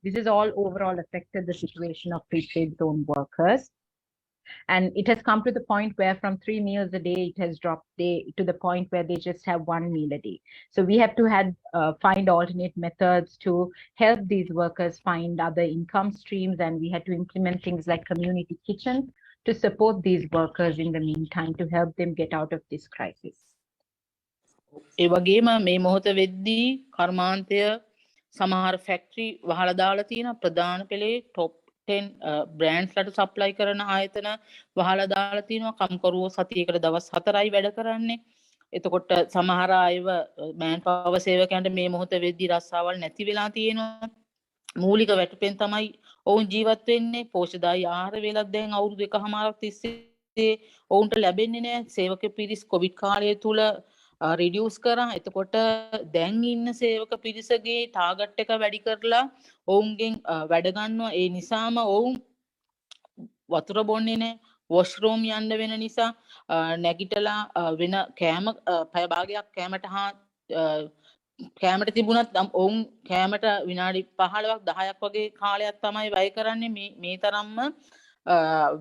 this has all overall affected the situation of free trade zone workers. And it has come to the point where from 3 meals a day, it has dropped to the point where they just have 1 meal a day. So we have to find alternate methods to help these workers find other income streams. And we had to implement things like community kitchens to support these workers in the meantime to help them get out of this crisis. ඒ වගේම මේ මොහොත වෙද්දී කර්මාන්තය සමහර factory වහලා දාලා තියෙනවා. ප්‍රධාන පෙළේ top 10 බ්‍රෑන්ඩ්ස් ලට සප්ලයි කරන ආයතන වහලා දාලා තියෙනවා. කම්කරුවෝ සතියකට දවස් 4යි වැඩ කරන්නේ. එතකොට සමහර අයව මෑන් පවර් සේවකයන්ට මේ මොහොත වෙද්දී රස්සාවල් නැති වෙලා තියෙනවා. මූලික වැටුපෙන් තමයි ඔවුන් ජීවත් වෙන්නේ. පෝෂ්‍යදායී ආහාර වේලක් දැන් අවුරුදු 1කමාරක් තිස්සේ ඔවුන්ට ලැබෙන්නේ නැහැ. සේවක පිරිස් කොවිඩ් කාලය තුල රිඩියුස් කරා. එතකොට දැන් ඉන්න සේවක පිරිසගේ ටාගට් එක වැඩි කරලා ඔවුන්ගෙන් වැඩ ගන්නවා. ඒ නිසාම ඔවුන් වතුර බොන්නේ නැහැ. වොෂ්රූම් යන්න වෙන නිසා නැගිටලා වෙන කෑම පැය භාගයක් කෑමට තිබුණත් ඔවුන් කෑමට විනාඩි 15ක් 10ක් වගේ කාලයක් තමයි වැය කරන්නේ. මේ තරම්ම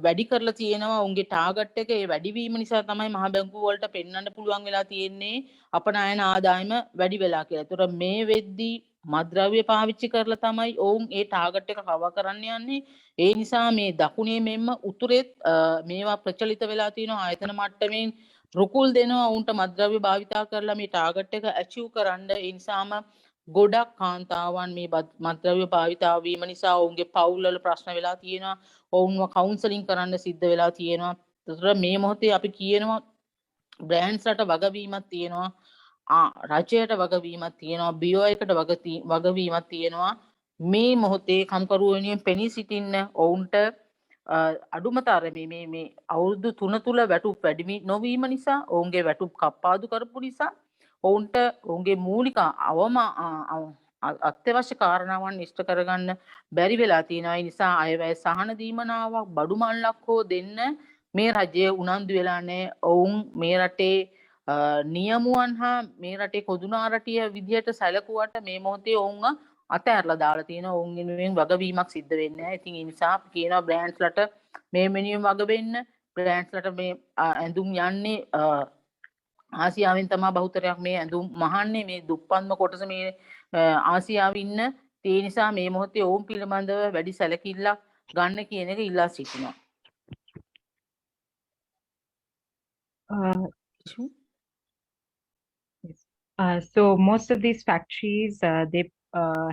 වැඩි කරලා තියෙනවා උන්ගේ ටාගට් එක. ඒ වැඩිවීම නිසා තමයි මහ බැංකුව වලට පෙන්වන්න පුළුවන් වෙලා තියෙන්නේ අපනයන ආදායම වැඩි වෙලා කියලා. ඒතර මේ වෙද්දී මත්ද්‍රව්‍ය පාවිච්චි කරලා තමයි ඔවුන් ඒ ටාගට් එක කවර් කරන්න යන්නේ. ඒ නිසා මේ දකුණේ මෙන්න උතුරෙත් මේවා ප්‍රචලිත වෙලා තියෙනවා. ආයතන මට්ටමින් රුකුල් දෙනවා උන්ට මත්ද්‍රව්‍ය භාවිතා කරලා මේ ටාගට් එක ඇචීව් කරන්න. ඒ නිසාම ගොඩක් කාන්තාවන් මේ මත්ද්‍රව්‍ය භාවිතා වීම නිසා ඔවුන්ගේ පවුල්වල ප්‍රශ්න වෙලා තියෙනවා. ඔවුන්ව කවුන්සලින් කරන්න සිද්ධ වෙලා තියෙනවා. ඒතර මේ මොහොතේ අපි කියනවා බ්‍රෑන්ඩ්ස්ලට වගවීමක් තියෙනවා. රජයට වගවීමක් තියෙනවා. බියෝ එකට වගවීමක් තියෙනවා. මේ මොහොතේ කම්කරු වෙනුවෙන් පෙනී සිටින්න ඔවුන්ට අඩුම තරමේ මේ අවුරුදු 3 තුල වැටුප් වැඩි නොවීම නිසා ඔවුන්ගේ වැටුප් කප්පාදු කරපු නිසා ඔවුන්ට ඔවුන්ගේ මූලික අත්‍යවශ්‍ය කාරණාවන් ඉෂ්ට කරගන්න බැරි වෙලා තියෙනවා. ඒ නිසා අයවැය සහන දීමනාවක් බඩු මල්ලක් හෝ දෙන්න මේ රජය උනන්දු වෙලා නැහැ. ඔවුන් මේ රටේ නියමුවන් හා මේ රටේ කොදුනාරටිය විදියට සැලකුවට මේ මොහොතේ ඔවුන් අතහැරලා දාලා තියෙනවා. ඔවුන් වෙනුවෙන් වගවීමක් සිද්ධ වෙන්නේ නැහැ. ඉතින් ඒ නිසා කියනවා බ්‍රෑන්ඩ්ස්ලට මේ වෙනුවෙන් වග වෙන්න. බ්‍රෑන්ඩ්ස්ලට මේ ඇඳුම් යන්නේ ආසියාවෙන් තමයි බහුතරයක් මේ ඇඳුම් මහන්නේ. මේ දුප්පත්ම කොටස මේ ආසියාවේ ඉන්න. ඒ නිසා මේ මොහොතේ ඔවුන් පිළිබඳව වැඩි සැලකිල්ලක් ගන්න කියන එක ඉල්ලා සිටිනවා. So most of these factories, they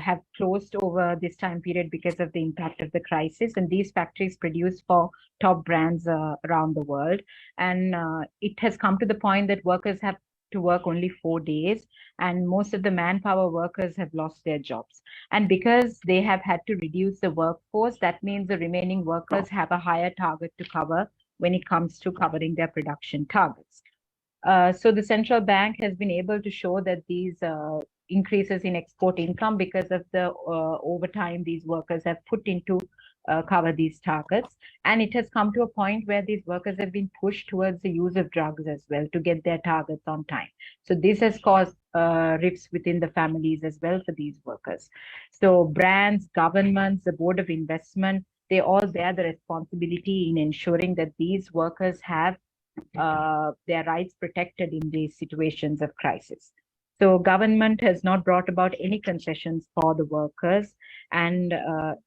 have closed over this time period because of the impact of the crisis. And these factories produce for top brands around the world. And it has come to the point that workers have to work only 4 days. And most of the manpower workers have lost their jobs. And because they have had to reduce the workforce, that means the remaining workers have a higher target to cover when it comes to covering their production targets. So the central bank has been able to show that these increases in export income because of the overtime these workers have put into cover these targets. And it has come to a point where these workers have been pushed towards the use of drugs as well to get their targets on time. So this has caused rifts within the families as well for these workers. So brands, governments, the Board of Investment, they all bear the responsibility in ensuring that these workers have their rights protected in these situations of crisis. So government has not brought about any concessions for the workers, and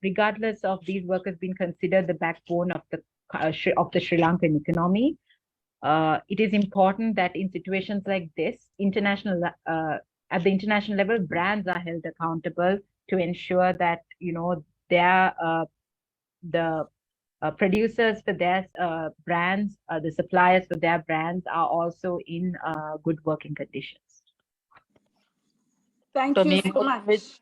regardless of these workers being considered the backbone of the Sri Lankan economy, it is important that in situations like this, at the international level, brands are held accountable to ensure that the producers for their brands, the suppliers for their brands are also in good working conditions. Thank you so much.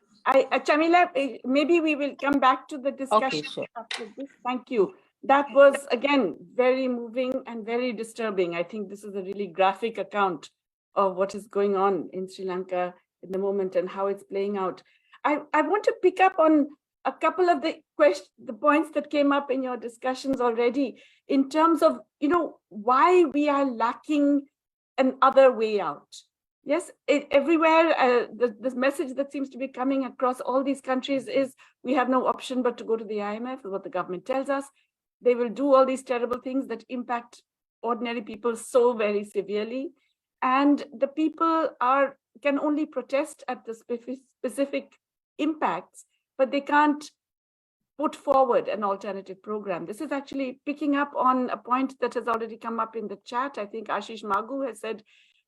Chamila, maybe we will come back to the discussion after this. Thank you. That was, again, very moving and very disturbing. I think this is a really graphic account of what is going on in Sri Lanka at the moment and how it's playing out. I want to pick up on a couple of the points that came up in your discussions already in terms of, why we are lacking another way out. Yes, everywhere, the message that seems to be coming across all these countries is we have no option but to go to the IMF, is what the government tells us. They will do all these terrible things that impact ordinary people so very severely. And the people can only protest at the specific impacts, but they can't put forward an alternative program. This is actually picking up on a point that has already come up in the chat. I think Ashish Magu has said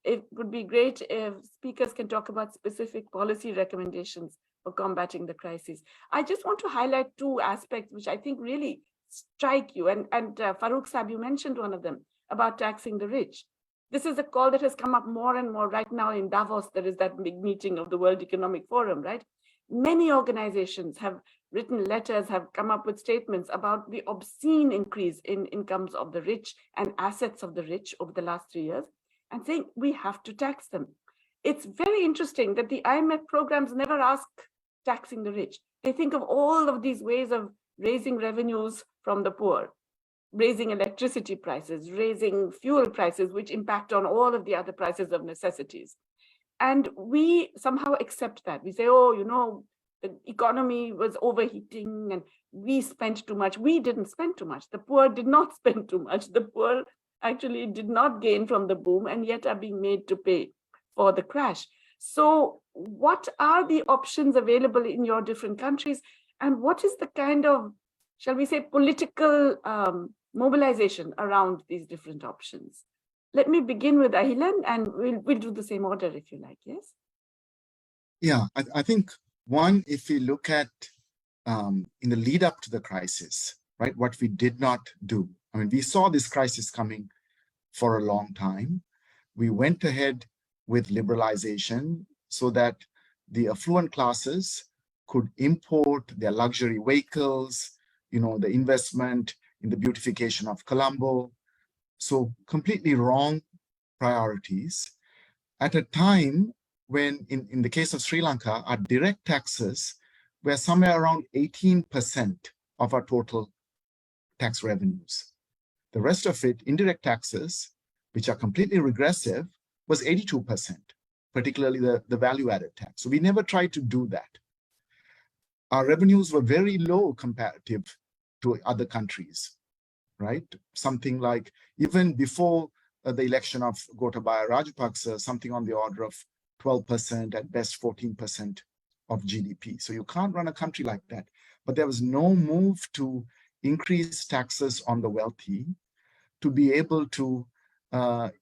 it would be great if speakers can talk about specific policy recommendations for combating the crisis. I just want to highlight 2 aspects which I think really strike you. And Farooq Saab, you mentioned one of them about taxing the rich. This is a call that has come up more and more right now in Davos. There is that big meeting of the World Economic Forum, right? Many organizations have written letters, have come up with statements about the obscene increase in incomes of the rich and assets of the rich over the last 3 years, and saying we have to tax them. It's very interesting that the IMF programs never ask taxing the rich. They think of all of these ways of raising revenues from the poor, raising electricity prices, raising fuel prices, which impact on all of the other prices of necessities. And we somehow accept that. We say, oh, you know, the economy was overheating and we spent too much. We didn't spend too much. The poor did not spend too much. The poor actually did not gain from the boom and yet are being made to pay for the crash. So what are the options available in your different countries? And what is the kind of, shall we say, political mobilization around these different options? Let me begin with Ahilan, and we'll do the same order if you like, yes? Yeah, I think one, if we look at in the lead up to the crisis, right, what we did not do. I mean, we saw this crisis coming for a long time. We went ahead with liberalization so that the affluent classes could import their luxury vehicles, you know, the investment in the beautification of Colombo. So completely wrong priorities at a time when in the case of Sri Lanka, our direct taxes were somewhere around 18% of our total tax revenues. The rest of it, indirect taxes, which are completely regressive, was 82%, particularly the value-added tax. So we never tried to do that. Our revenues were very low comparative to other countries, right? Something like, even before the election of Gotabaya Rajapaksa, something on the order of 12%, at best 14% of GDP. So you can't run a country like that. But there was no move to increase taxes on the wealthy to be able to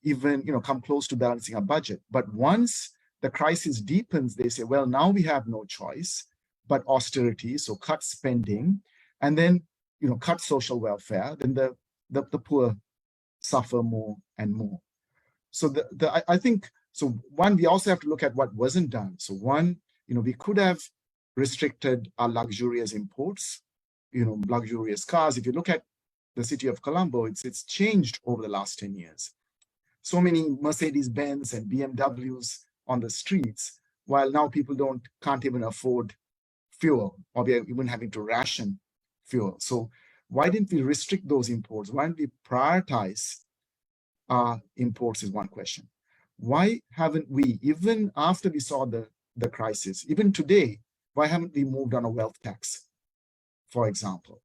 even, you know, come close to balancing a budget. But once the crisis deepens, they say, well, now we have no choice but austerity, so cut spending, and then, you know, cut social welfare, then the poor suffer more and more. So I think, so one, we also have to look at what wasn't done. So one, you know, we could have restricted our luxurious imports, you know, luxurious cars. If you look at the city of Colombo, it's changed over the last 10 years. So many Mercedes-Benz and BMWs on the streets, while now people can't even afford fuel, or we are even having to ration fuel. So why didn't we restrict those imports? Why didn't we prioritize our imports is one question. Why haven't we, even after we saw the crisis, even today, why haven't we moved on a wealth tax, for example?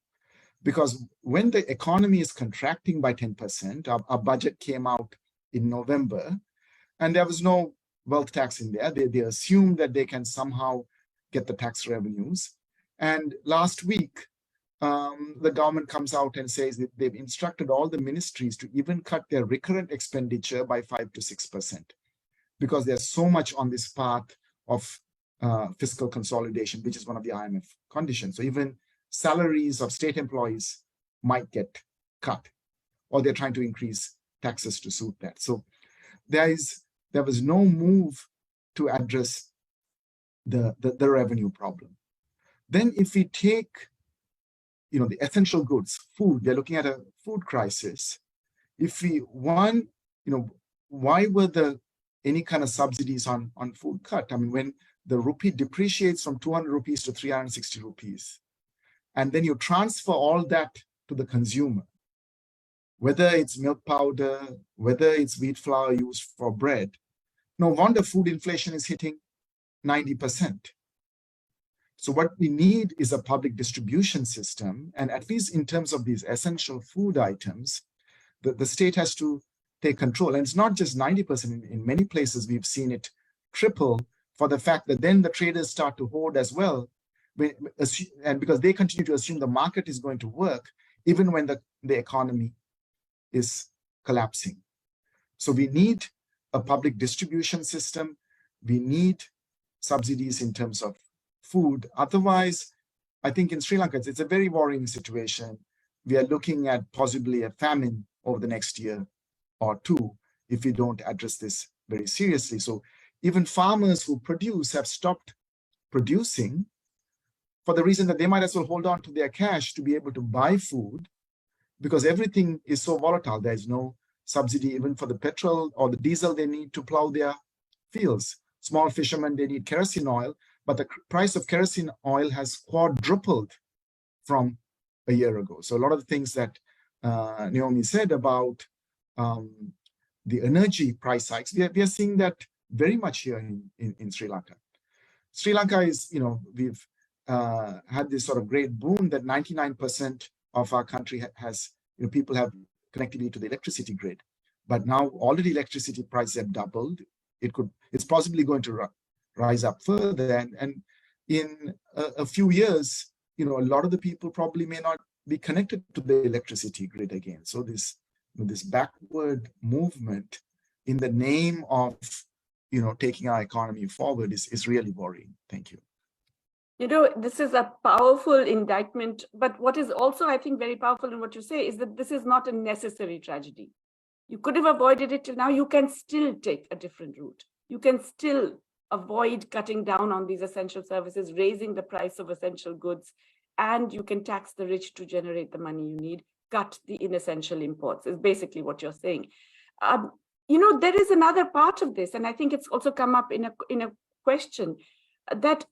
Because when the economy is contracting by 10%, our budget came out in November, and there was no wealth tax in there. They assumed that they can somehow get the tax revenues. And last week, the government comes out and says that they've instructed all the ministries to even cut their recurrent expenditure by 5 to 6%, because there's so much on this path of fiscal consolidation, which is one of the IMF conditions. So even salaries of state employees might get cut, or they're trying to increase taxes to suit that. So there was no move to address the revenue problem. Then if we take, you know, the essential goods, food, they're looking at a food crisis. If we, one, you know, why were any kind of subsidies on food cut? I mean, when the rupee depreciates from 200 rupees to 360 rupees, and then you transfer all that to the consumer, whether it's milk powder, whether it's wheat flour used for bread, no wonder food inflation is hitting 90%. So what we need is a public distribution system, and at least in terms of these essential food items, the state has to take control. And it's not just 90%. In many places, we've seen it triple, for the fact that then the traders start to hoard as well, and because they continue to assume the market is going to work, even when the economy is collapsing. So we need a public distribution system. We need subsidies in terms of food. Otherwise, I think in Sri Lanka, it's a very worrying situation. We are looking at possibly a famine over the next year or two if we don't address this very seriously. So even farmers who produce have stopped producing for the reason that they might as well hold on to their cash to be able to buy food, because everything is so volatile. There's no subsidy even for the petrol or the diesel they need to plow their fields. Small fishermen, they need kerosene oil, but the price of kerosene oil has quadrupled from a year ago. So a lot of the things that Naomi said about the energy price hikes, we are seeing that very much here in Sri Lanka. Sri Lanka is, we've had this sort of great boon that 99% of our country has, people have connectivity to the electricity grid. But now already electricity prices have doubled. It's possibly going to rise up further. And in a few years, a lot of the people probably may not be connected to the electricity grid again. So this backward movement in the name of, taking our economy forward is really worrying. Thank you. This is a powerful indictment, but what is also, I think, very powerful in what you say is that this is not a necessary tragedy. You could have avoided it till now. You can still take a different route. You can still avoid cutting down on these essential services, raising the price of essential goods, and you can tax the rich to generate the money you need, cut the inessential imports, is basically what you're saying. There is another part of this, and I think it's also come up in a question, that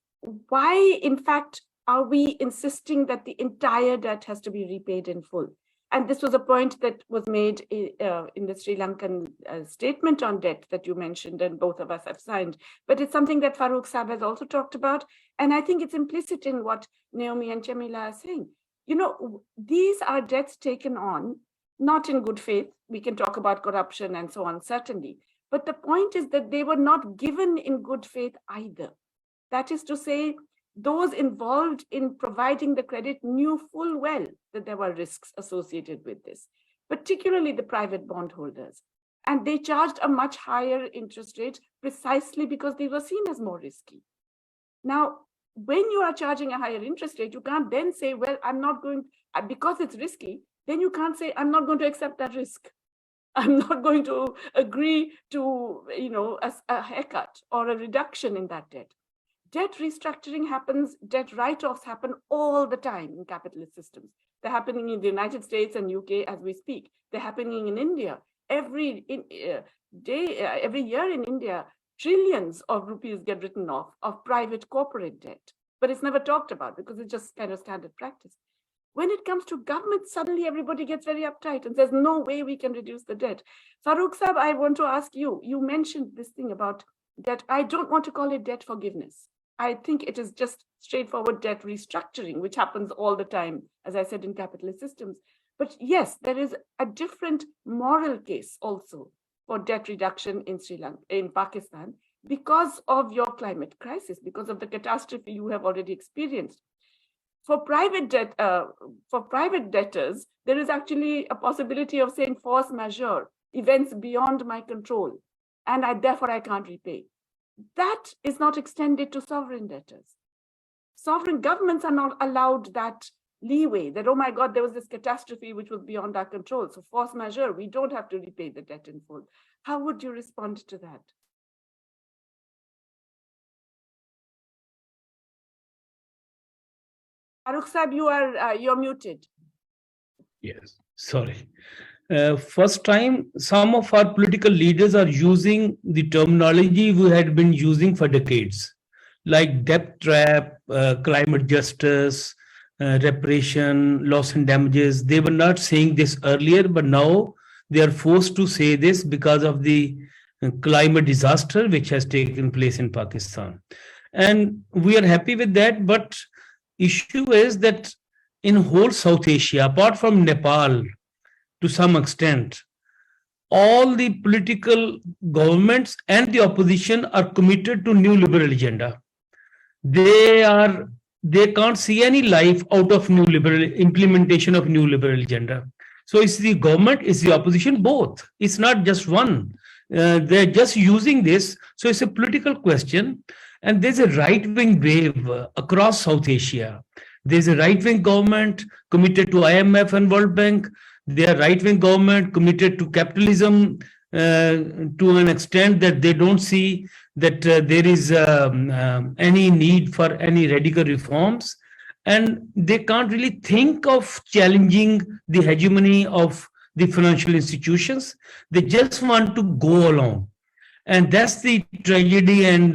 why, in fact, are we insisting that the entire debt has to be repaid in full? And this was a point that was made in the Sri Lankan statement on debt that you mentioned, and both of us have signed. But it's something that Farooq Saab has also talked about. And I think it's implicit in what Naomi and Chamila are saying. These are debts taken on, not in good faith. We can talk about corruption and so on, certainly. But the point is that they were not given in good faith either. That is to say, those involved in providing the credit knew full well that there were risks associated with this, particularly the private bondholders. And they charged a much higher interest rate precisely because they were seen as more risky. Now, when you are charging a higher interest rate, you can't then say, well, I'm not going, because it's risky, then you can't say, I'm not going to accept that risk. I'm not going to agree to, a haircut or a reduction in that debt. Debt restructuring happens, debt write-offs happen all the time in capitalist systems. They're happening in the United States and UK as we speak. They're happening in India. Every year in India, trillions of rupees get written off of private corporate debt. But it's never talked about because it's just kind of standard practice. When it comes to government, suddenly everybody gets very uptight and says, no way we can reduce the debt. Farooq Saab, I want to ask you, you mentioned this thing about debt. I don't want to call it debt forgiveness. I think it is just straightforward debt restructuring, which happens all the time, as I said, in capitalist systems. But yes, there is a different moral case also for debt reduction in Sri Lanka, in Pakistan, because of your climate crisis, because of the catastrophe you have already experienced. For private debtors, there is actually a possibility of saying force majeure, events beyond my control, and therefore I can't repay. That is not extended to sovereign debtors. Sovereign governments are not allowed that leeway that, oh my God, there was this catastrophe which was beyond our control. So force majeure, we don't have to repay the debt in full. How would you respond to that? Farooq Saab, you're muted. Yes, sorry. First time, some of our political leaders are using the terminology we had been using for decades, like debt trap, climate justice, reparation, loss and damages. They were not saying this earlier, but now they are forced to say this because of the climate disaster which has taken place in Pakistan. And we are happy with that, but issue is that in whole South Asia, apart from Nepal, to some extent, all the political governments and the opposition are committed to new liberal agenda. They can't see any life out of new liberal implementation of new liberal agenda. So it's the government, it's the opposition, both. It's not just one. They're just using this. So it's a political question. And there's a right-wing wave across South Asia. There's a right-wing government committed to IMF and World Bank. They are right-wing government committed to capitalism, to an extent that they don't see that there is any need for any radical reforms, and they can't really think of challenging the hegemony of the financial institutions. They just want to go along. And that's the tragedy and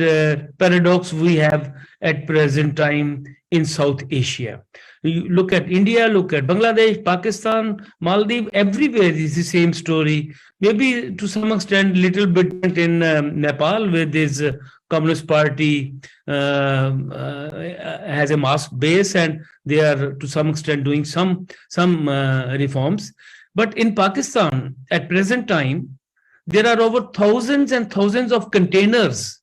paradox we have at present time in South Asia. You look at India, look at Bangladesh, Pakistan, Maldives, everywhere is the same story. Maybe to some extent, little bit in Nepal, where this Communist Party has a mass base, and they are to some extent doing some reforms. But in Pakistan, at present time, there are over thousands and thousands of containers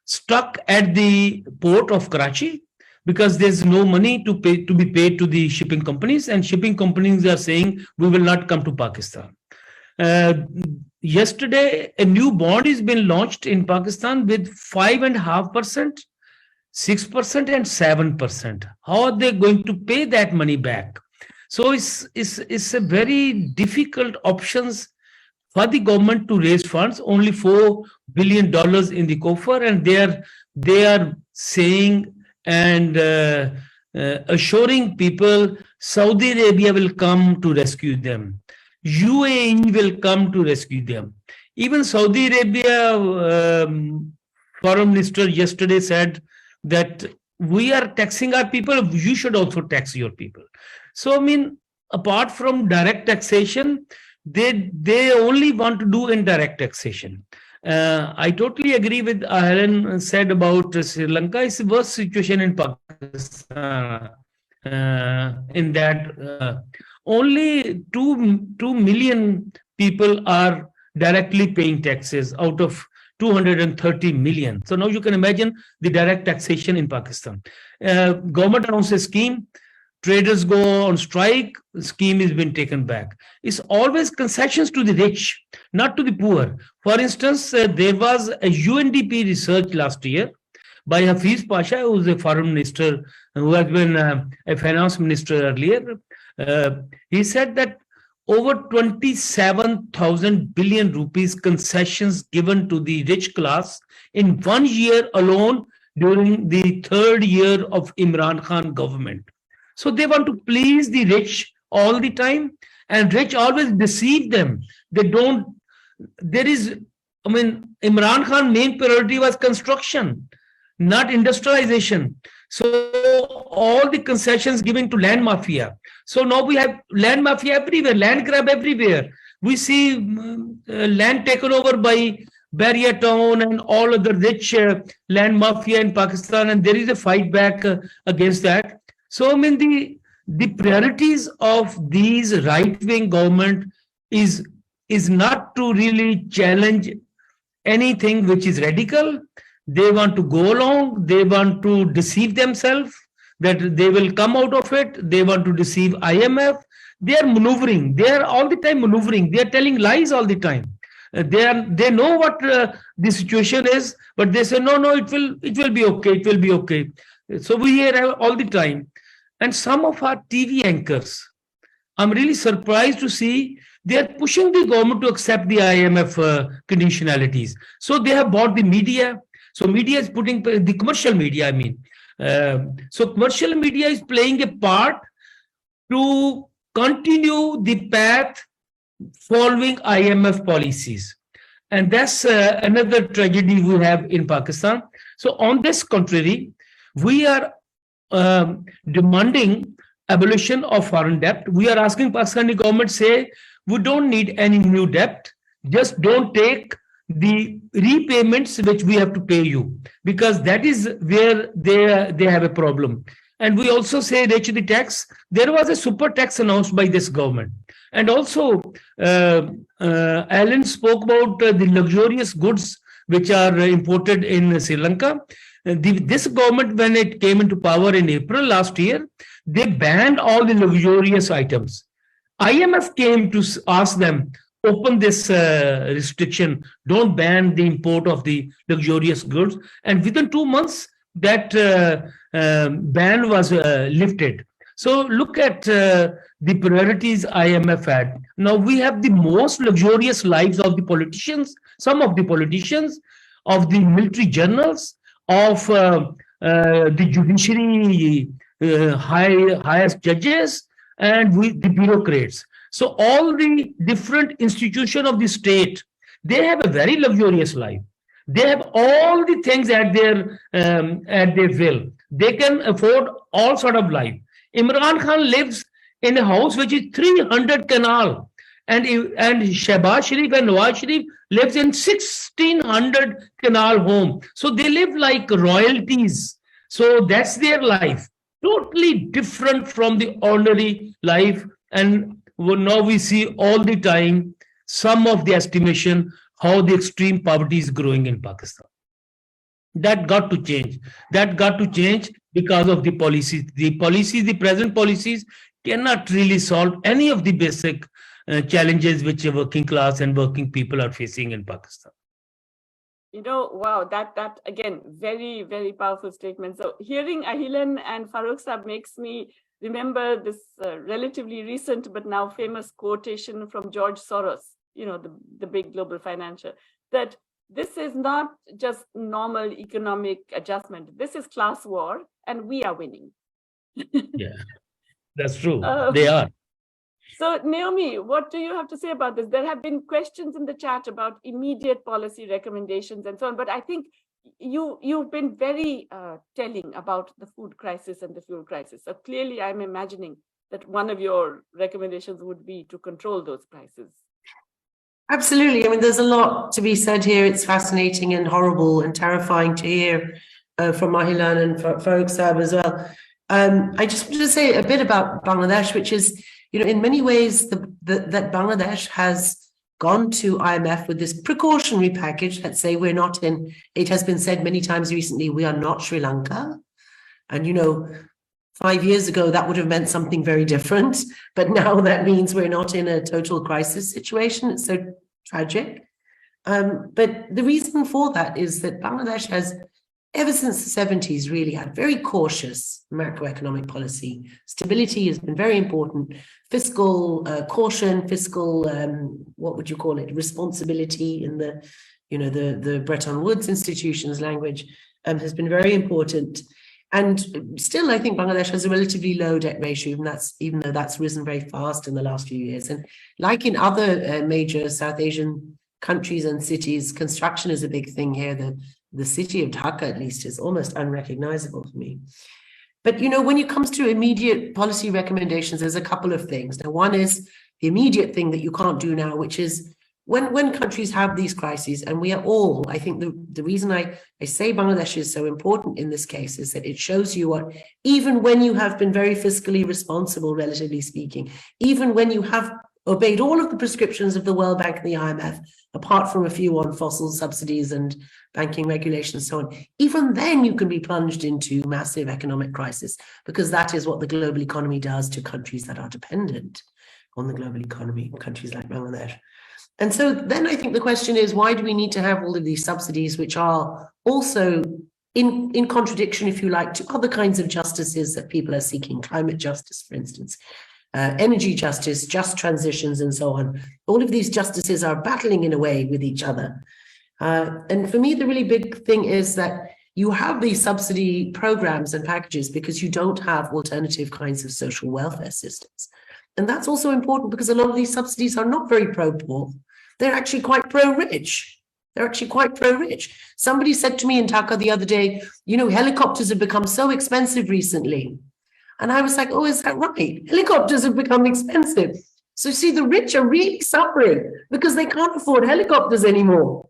stuck at the port of Karachi, because there's no money to be paid to the shipping companies, and shipping companies are saying we will not come to Pakistan. Yesterday, a new bond has been launched in Pakistan with 5.5%, 6%, and 7%. How are they going to pay that money back? So it's a very difficult options for the government to raise funds. Only $4 billion in the coffer, and they are saying and assuring people Saudi Arabia will come to rescue them. UAE will come to rescue them. Even Saudi Arabia foreign minister yesterday said that we are taxing our people, you should also tax your people. So, I mean, apart from direct taxation, they only want to do indirect taxation. I totally agree with Helen said about Sri Lanka. It's the worst situation in Pakistan. In that only 2 million people are directly paying taxes out of 230 million. So now you can imagine the direct taxation in Pakistan. Government announced a scheme. Traders go on strike, the scheme has been taken back. It's always concessions to the rich, not to the poor. For instance, there was a UNDP research last year by Hafiz Pasha, who is a foreign minister, who has been a finance minister earlier. He said that over 27,000 billion rupees concessions given to the rich class in 1 year alone during the 3rd year of Imran Khan government. So they want to please the rich all the time, and rich always deceive them. They don't, Imran Khan's main priority was construction, not industrialization. So all the concessions given to land mafia. So now we have land mafia everywhere, land grab everywhere. We see land taken over by Barrier Town and all other rich land mafia in Pakistan, and there is a fight back against that. So, I mean, the priorities of these right-wing government is not to really challenge anything which is radical. They want to go along. They want to deceive themselves that they will come out of it. They want to deceive IMF. They are maneuvering. They are all the time maneuvering. They are telling lies all the time. They know what the situation is, but they say, no, it will be okay. It will be okay. So we hear all the time. And some of our TV anchors, I'm really surprised to see they are pushing the government to accept the IMF conditionalities. So they have bought the media. So media is putting the commercial media, I mean. So commercial media is playing a part to continue the path following IMF policies. And that's another tragedy we have in Pakistan. So on this contrary, we are demanding abolition of foreign debt. We are asking Pakistani government, say, we don't need any new debt. Just don't take the repayments which we have to pay you, because that is where they have a problem. And we also say rich the tax. There was a super tax announced by this government. And also, Alan spoke about the luxurious goods which are imported in Sri Lanka. This government, when it came into power in April last year, they banned all the luxurious items. IMF came to ask them, open this restriction, don't ban the import of the luxurious goods. And within 2 months, that ban was lifted. So look at the priorities IMF had. Now we have the most luxurious lives of the politicians, some of the politicians, of the military generals, of the judiciary highest judges, and the bureaucrats. So all the different institutions of the state, they have a very luxurious life. They have all the things at their will. They can afford all sort of life. Imran Khan lives in a house which is 300 canal, and Shehbaz Sharif and Nawaz Sharif lives in 1600 canal home. So they live like royalties. So that's their life. Totally different from the ordinary life. And now we see all the time some of the estimation how the extreme poverty is growing in Pakistan. That got to change. That got to change because of the policies. The present policies cannot really solve any of the basic challenges which a working class and working people are facing in Pakistan. You know, wow, that again, very, very powerful statement. So hearing Ahilan and Farooq Saab makes me remember this relatively recent but now famous quotation from George Soros, you know, the big global financier, that this is not just normal economic adjustment. This is class war, and we are winning. Yeah, that's true. They are. So Naomi, what do you have to say about this? There have been questions in the chat about immediate policy recommendations and so on, but I think you've been very telling about the food crisis and the fuel crisis. So clearly I'm imagining that one of your recommendations would be to control those prices. Absolutely. I mean, there's a lot to be said here. It's fascinating and horrible and terrifying to hear from Mahilan and Farooq Saab as well. I just wanted to say a bit about Bangladesh, which is, you know, in many ways that Bangladesh has gone to IMF with this precautionary package. Let's say we're not in, it has been said many times recently, we are not Sri Lanka. And, you know, 5 years ago, that would have meant something very different. But now that means we're not in a total crisis situation. It's so tragic. But the reason for that is that Bangladesh has, ever since the 70s, really had very cautious macroeconomic policy. Stability has been very important. Fiscal caution, fiscal, what would you call it, responsibility in the, you know, the Bretton Woods institutions language has been very important. And still, I think Bangladesh has a relatively low debt ratio, even though that's risen very fast in the last few years. And like in other major South Asian countries and cities, construction is a big thing here. The city of Dhaka, at least, is almost unrecognizable for me. But, you know, when it comes to immediate policy recommendations, there's a couple of things. Now, one is the immediate thing that you can't do now, which is when countries have these crises, and we are all, I think the reason I say Bangladesh is so important in this case is that it shows you what, even when you have been very fiscally responsible, relatively speaking, even when you have obeyed all of the prescriptions of the World Bank and the IMF, apart from a few on fossil subsidies and banking regulations and so on, even then you can be plunged into massive economic crisis, because that is what the global economy does to countries that are dependent on the global economy, countries like Bangladesh. And so then I think the question is, why do we need to have all of these subsidies, which are also in contradiction, if you like, to other kinds of justices that people are seeking, climate justice, for instance, energy justice, just transitions, and so on. All of these justices are battling in a way with each other. And for me, the really big thing is that you have these subsidy programs and packages because you don't have alternative kinds of social welfare systems. And that's also important because a lot of these subsidies are not very pro-poor. They're actually quite pro-rich. They're actually quite pro-rich. Somebody said to me in Dhaka the other day, you know, helicopters have become so expensive recently. And I was like, oh, is that right? Helicopters have become expensive. So see, the rich are really suffering because they can't afford helicopters anymore.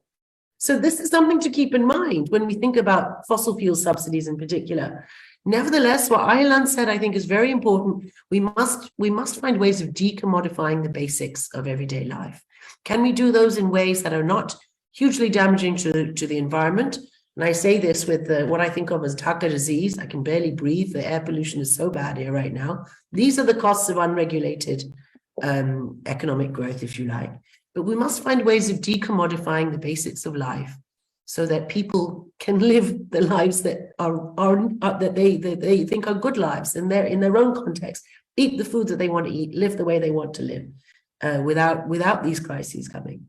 So this is something to keep in mind when we think about fossil fuel subsidies in particular. Nevertheless, what Aylan said, I think, is very important. We must find ways of decommodifying the basics of everyday life. Can we do those in ways that are not hugely damaging to the environment? And I say this with what I think of as Dhaka disease. I can barely breathe. The air pollution is so bad here right now. These are the costs of unregulated economic growth, if you like. But we must find ways of decommodifying the basics of life so that people can live the lives that that they think are good lives in their own context, eat the food that they want to eat, live the way they want to live, without these crises coming.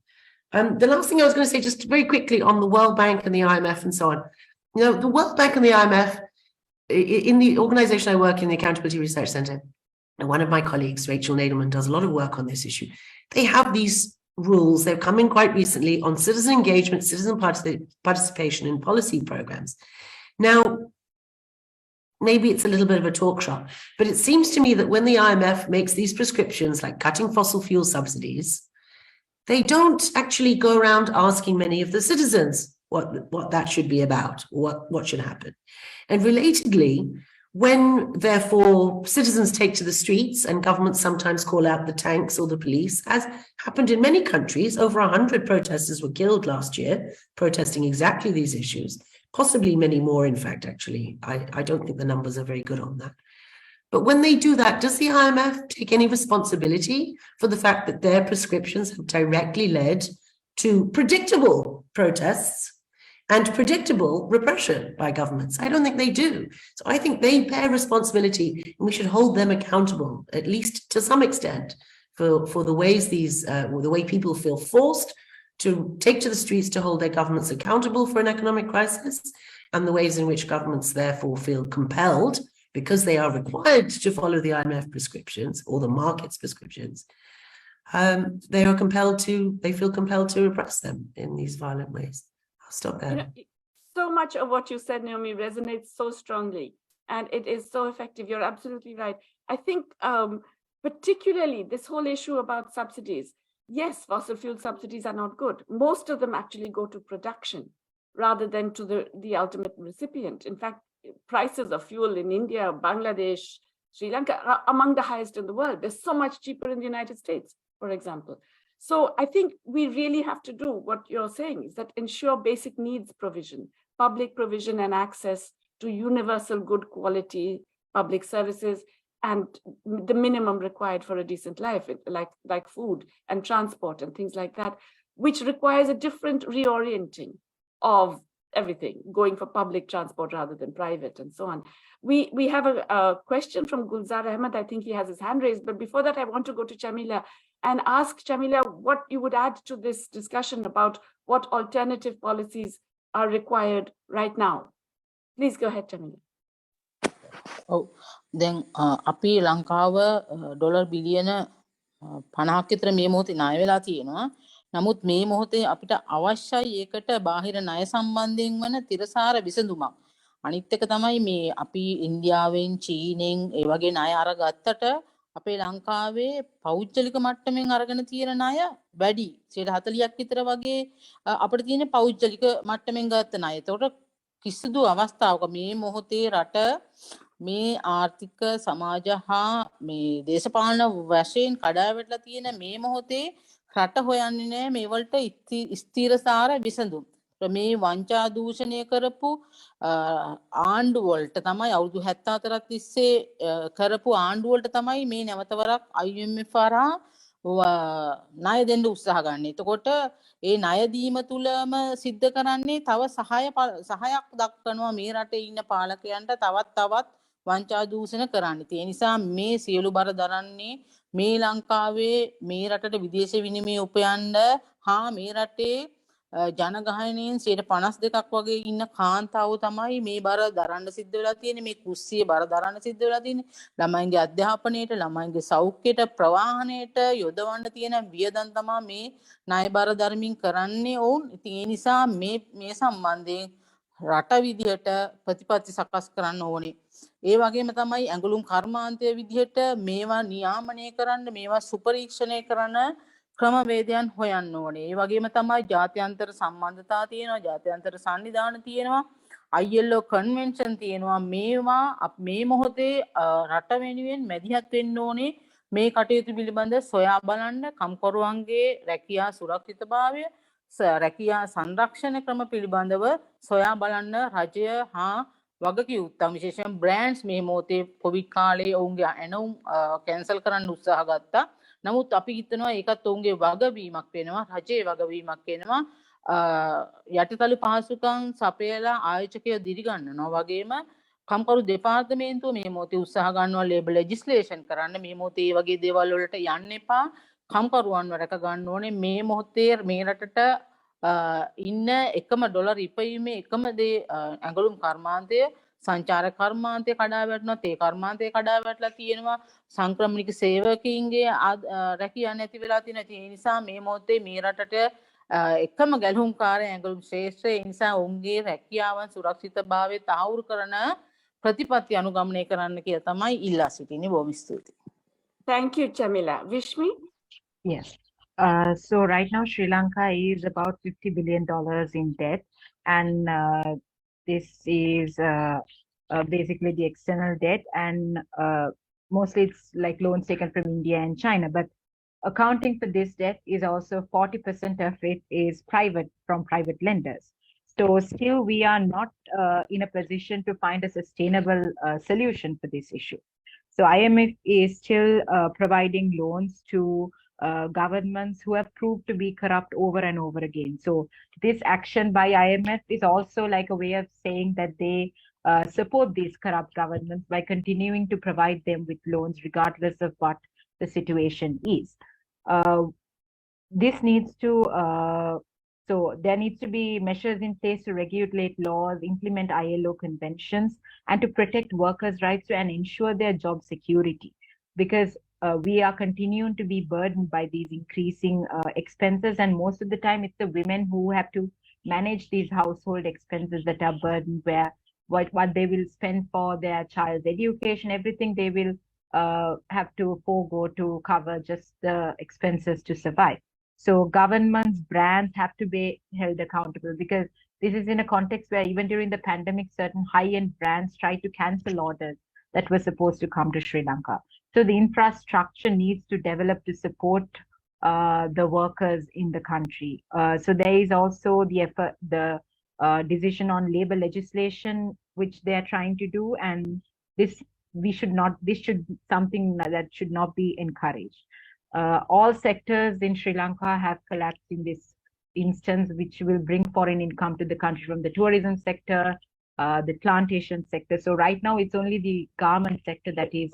The last thing I was going to say, just very quickly, on the World Bank and the IMF and so on. You know, the World Bank and the IMF, in the organization I work in, the Accountability Research Center, and one of my colleagues, Rachel Nadelman, does a lot of work on this issue. They have these rules. They've come in quite recently on citizen engagement, citizen participation in policy programs. Now, maybe it's a little bit of a talk shop, but it seems to me that when the IMF makes these prescriptions, like cutting fossil fuel subsidies, they don't actually go around asking many of the citizens what that should be about, what should happen. And relatedly, when therefore citizens take to the streets and governments sometimes call out the tanks or the police, as happened in many countries, over 100 protesters were killed last year protesting exactly these issues, possibly many more, in fact, actually. I don't think the numbers are very good on that. But when they do that, does the IMF take any responsibility for the fact that their prescriptions have directly led to predictable protests and predictable repression by governments? I don't think they do. So I think they bear responsibility, and we should hold them accountable, at least to some extent, for the ways the way people feel forced to take to the streets to hold their governments accountable for an economic crisis, and the ways in which governments therefore feel compelled, because they are required to follow the IMF prescriptions or the market's prescriptions, they feel compelled to repress them in these violent ways. I'll stop there. You know, so much of what you said, Naomi, resonates so strongly, and it is so effective. You're absolutely right. I think particularly this whole issue about subsidies. Yes, fossil fuel subsidies are not good. Most of them actually go to production rather than to the ultimate recipient. In fact, prices of fuel in India, Bangladesh, Sri Lanka are among the highest in the world. They're so much cheaper in the United States, for example. So I think we really have to do what you're saying, is that ensure basic needs provision, public provision and access to universal good quality public services, and the minimum required for a decent life, like food and transport and things like that, which requires a different reorienting of everything, going for public transport rather than private and so on. We have a question from Gulzar Ahmed. I think he has his hand raised, but before that, I want to go to Chamila and ask Chamila what you would add to this discussion about what alternative policies are required right now. Please go ahead, Chamila. ඔව් දැන් අපි ලංකාව dollar බිලියන 50ක් විතර මේ මොහොතේ ණය වෙලා තියෙනවා. නමුත් මේ මොහොතේ අපිට අවශ්‍යයි ඒකට බාහිර ණය සම්බන්ධයෙන් වන තිරසාර විසඳුමක්. අනිත් එක තමයි මේ අපි ඉන්දියාවෙන් චීනෙන් ඒ වගේ ණය අරගත්තට අපේ ලංකාවේ පෞද්ගලික මට්ටමින් අරගෙන තියෙන ණය වැඩි 40ක් විතර වගේ අපිට තියෙන පෞද්ගලික මට්ටමින් ගත්ත ණය. ඒතකොට කිසිදු අවස්ථාවක මේ මොහොතේ රට මේ ආර්ථික සමාජ හා මේ දේශපාලන වශයෙන් කඩාවැටලා තියෙන මේ මොහොතේ රට හොයන්නේ නැහැ මේ වලට ස්ථිරසාර විසඳුම්. මේ වංචා දූෂණය කරපු ආණ්ඩු වලට තමයි අවුරුදු 74ක් තිස්සේ කරපු ආණ්ඩු වලට තමයි මේ නැවතවරක් IMF හරහා ණය දෙන්න උත්සාහ ගන්න. එතකොට ඒ ණය දීම තුලම සිද්ධ කරන්නේ තව සහයක් දක්වනවා මේ රටේ ඉන්න පාලකයන්ට තවත් වංචා දූෂණ කරන්න. ඒ නිසා මේ සියලු බර දරන්නේ මේ ලංකාවේ මේ රටට විදේශ විනිමය උපයන්න හා මේ රටේ ජනගහනයෙන් 52ක් වගේ ඉන්න කාන්තාවෝ තමයි මේ බර දරන්න සිද්ධ වෙලා තියෙන්නේ. මේ කුස්සිය බර දරන්න සිද්ධ වෙලා තියෙන්නේ. ළමයින්ගේ අධ්‍යාපනයට, ළමයින්ගේ සෞඛ්‍යයට, ප්‍රවාහනයට යොදවන්න තියෙන වියදම් තමයි මේ ණය බර ධර්මින් කරන්නේ ඔවුන්. ඉතින් ඒ නිසා මේ සම්බන්ධයෙන් රට විදියට ප්‍රතිපත්ති සකස් කරන්න ඕනේ. ඒ වගේම තමයි ඇඟලුම් කර්මාන්තය විදිහට මේවා නියාමනය කරන්න, මේවා සුපරීක්ෂණය කරන ක්‍රමවේදයන් හොයන්න ඕනේ. ඒ වගේම තමයි ජාත්‍යන්තර සම්බන්ධතා තියෙනවා, ජාත්‍යන්තර සංවිධාන තියෙනවා, ILO කන්වෙන්ෂන් තියෙනවා. මේවා මේ මොහොතේ රට වෙනුවෙන් මැදිහත් වෙන්න ඕනේ. මේ කටයුතු පිළිබඳ සොයා බලන්න කම්කරුවන්ගේ රැකියා සුරක්ෂිතභාවය, රැකියා සංරක්ෂණ ක්‍රම පිළිබඳව සොයා බලන්න රජය හා වගකියුත්තම්, විශේෂයෙන් බ්‍රෑන්ඩ්ස් මේ මොහොතේ කොවිඩ් කාලේ ඔවුන්ගේ ඇනවුම් කැන්සල් කරන්න උත්සාහ ගත්තා. නමුත් අපි හිතනවා ඒකත් ඔවුන්ගේ වගවීමක් වෙනවා, රජයේ වගවීමක් වෙනවා. යටිතල පහසුකම් සපයලා ආයෝජකයෝ දිරිගන්නනවා වගේම කම්කරු දෙපාර්තමේන්තුව මේ මොහොතේ උත්සාහ ගන්නවා ලේබර් ලෙජිස්ලේෂන් කරන්න මේ මොහොතේ මේ වගේ දේවල් වලට යන්න එපා කම්කරුවන්ව රැක ගන්න ඕනේ මේ මොහොතේ මේ රටට ඉන්න එකම ඩොලර් ඉපයීමේ එකම දේ ඇඟලුම් කර්මාන්තය සංචාරක කර්මාන්තය කඩා වැටුණා තේ කර්මාන්තය කඩා වැටලා තියෙනවා සංක්‍රමණික සේවකීන්ගේ රැකියාව නැති වෙලා තියෙනවා ඒ නිසා මේ මොහොතේ මේ රටට එකම ගැලහුම්කාරය ඇඟලුම් ශ්‍රේෂ්ඨ ඒ නිසා උන්ගේ රැකියාවන් සුරක්ෂිතභාවය තහවුරු කරන ප්‍රතිපත්ති අනුගමනය කරන්න කියලා තමයි ඉල්ලා සිටින්නේ බොහොම ස්තුතියි. Thank you, Chamila. Vishmi? Yes. So right now, Sri Lanka is about $50 billion in debt, and this is basically the external debt, and mostly it's like loans taken from India and China. But accounting for this debt is also 40% of it is private from private lenders. So still we are not in a position to find a sustainable solution for this issue. So IMF is still providing loans to governments who have proved to be corrupt over and over again. So this action by IMF is also like a way of saying that they support these corrupt governments by continuing to provide them with loans regardless of what the situation is. This needs to so there needs to be measures in place to regulate laws, implement ILO conventions, and to protect workers' rights and ensure their job security, because we are continuing to be burdened by these increasing expenses, and most of the time it's the women who have to manage these household expenses that are burdened, where what they will spend for their child's education, everything they will have to forego to cover just the expenses to survive. So governments, brands have to be held accountable, because this is in a context where even during the pandemic, certain high-end brands tried to cancel orders that were supposed to come to Sri Lanka. So the infrastructure needs to develop to support the workers in the country. So there is also the effort, the decision on labor legislation, which they are trying to do, and this should something that should not be encouraged. All sectors in Sri Lanka have collapsed in this instance, which will bring foreign income to the country from the tourism sector, the plantation sector. So right now it's only the garment sector that is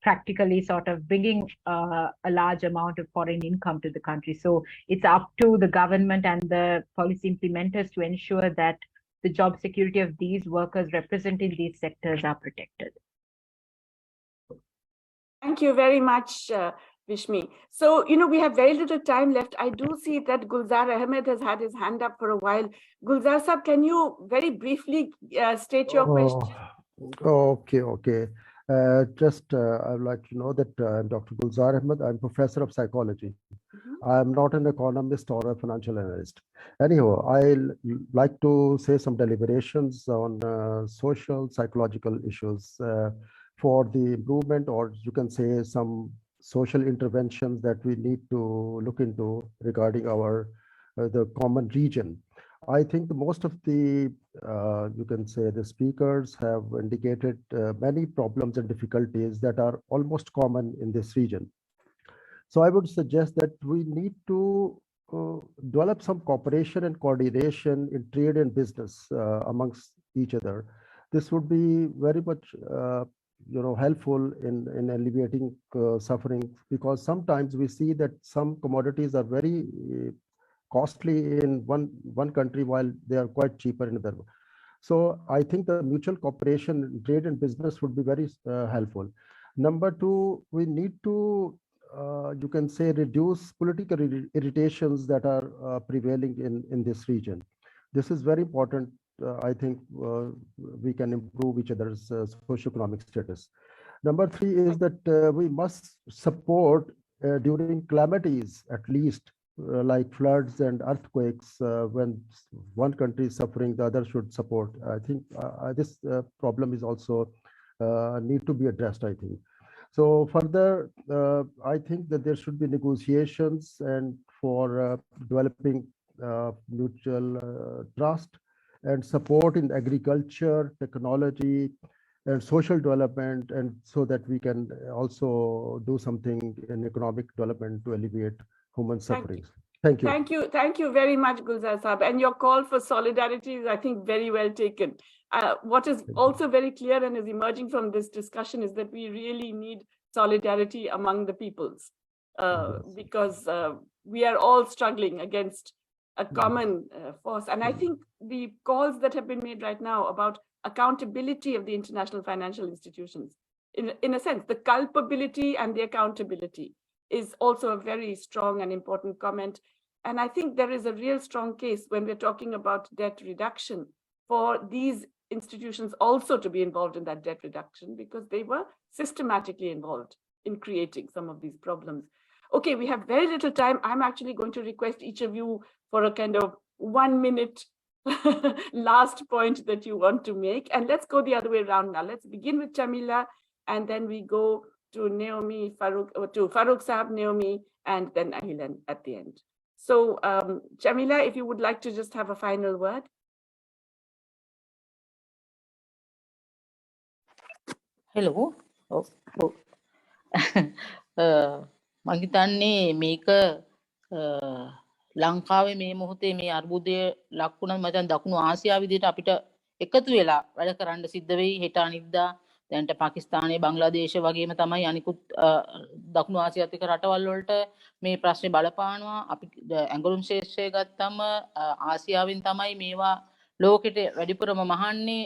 practically sort of bringing a large amount of foreign income to the country. So it's up to the government and the policy implementers to ensure that the job security of these workers representing these sectors are protected. Thank you very much, Vishmi. So, we have very little time left. I do see that Gulzar Ahmed has had his hand up for a while. Gulzar Sahab, can you very briefly state your question? Okay. I would like to know that I'm Dr. Gulzar Ahmed. I'm professor of psychology. I'm not an economist or a financial analyst. Anyhow, I'd like to say some deliberations on social, psychological issues for the improvement, or you can say some social interventions that we need to look into regarding the common region. I think most of the, you can say the speakers have indicated many problems and difficulties that are almost common in this region. So I would suggest that we need to develop some cooperation and coordination in trade and business amongst each other. This would be very much helpful in alleviating suffering, because sometimes we see that some commodities are very costly in one country while they are quite cheaper in another. So I think the mutual cooperation in trade and business would be very helpful. Number two, we need to you can say reduce political irritations that are prevailing in this region. This is very important. I think we can improve each other's socioeconomic status. Number three is that we must support during calamities, at least like floods and earthquakes. When one country is suffering, the other should support. I think this problem is also need to be addressed, I think. So further, I think that there should be negotiations and for developing mutual trust and support in agriculture, technology, and social development, and so that we can also do something in economic development to alleviate human sufferings. Thank you. Thank you very much, Gulzar Saab. And your call for solidarity is, I think, very well taken. What is also very clear and is emerging from this discussion is that we really need solidarity among the peoples, because we are all struggling against a common force. And I think the calls that have been made right now about accountability of the international financial institutions, in a sense, the culpability and the accountability is also a very strong and important comment. And I think there is a real strong case when we're talking about debt reduction for these institutions also to be involved in that debt reduction, because they were systematically involved in creating some of these problems. Okay, we have very little time. I'm actually going to request each of you for a kind of 1 minute last point that you want to make. And let's go the other way around now. Let's begin with Jamila, and then we go to Naomi, to Farooq Saab, Naomi, and then Ahilan at the end. So Jamila, if you would like to just have a final word. Hello. මම හිතන්නේ මේක ලංකාවේ මේ මොහොතේ මේ අර්බුදය ලක් වුණා මචං දකුණු ආසියාව විදිහට අපිට එකතු වෙලා වැඩ කරන්න සිද්ධ වෙයි හෙට අනිද්දා දැන්ට පාකිස්තානයේ බංග්ලාදේශ වගේම තමයි අනිකුත් දකුණු ආසියාතික රටවල් වලට මේ ප්‍රශ්නේ බලපානවා අපි ඇඟලුම් ශේෂ්ත්‍රය ගත්තම ආසියාවෙන් තමයි මේවා ලෝකෙට වැඩිපුරම මහන්නේ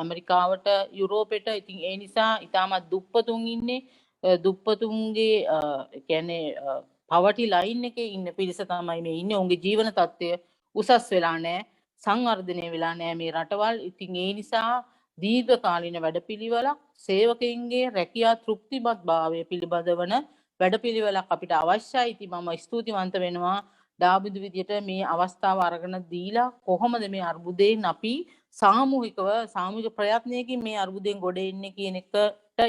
ඇමරිකාවට යුරෝපෙට ඉතින් ඒ නිසා ඉතාමත් දුප්පතුන් ඉන්නේ දුප්පතුන්ගේ කියන්නේ පවර්ටි ලයින් එකේ ඉන්න පිරිස තමයි මේ ඉන්නේ උන්ගේ ජීවන තත්ත්වය උසස් වෙලා නැහැ සංවර්ධනය වෙලා නැහැ මේ රටවල් ඉතින් ඒ නිසා දීර්ඝකාලීන වැඩපිළිවෙලක් සේවකයන්ගේ රැකියා තෘප්තිමත් භාවය පිළිබඳවන වැඩපිළිවෙලක් අපිට අවශ්‍යයි ඉතින් මම ස්තුතිවන්ත වෙනවා ඩාබුදු විදියට මේ අවස්ථාව අරගෙන දීලා කොහොමද මේ අර්බුදයෙන් අපි සාමූහික ප්‍රයත්නයකින් මේ අර්බුදයෙන් ගොඩ එන්නේ කියන එකට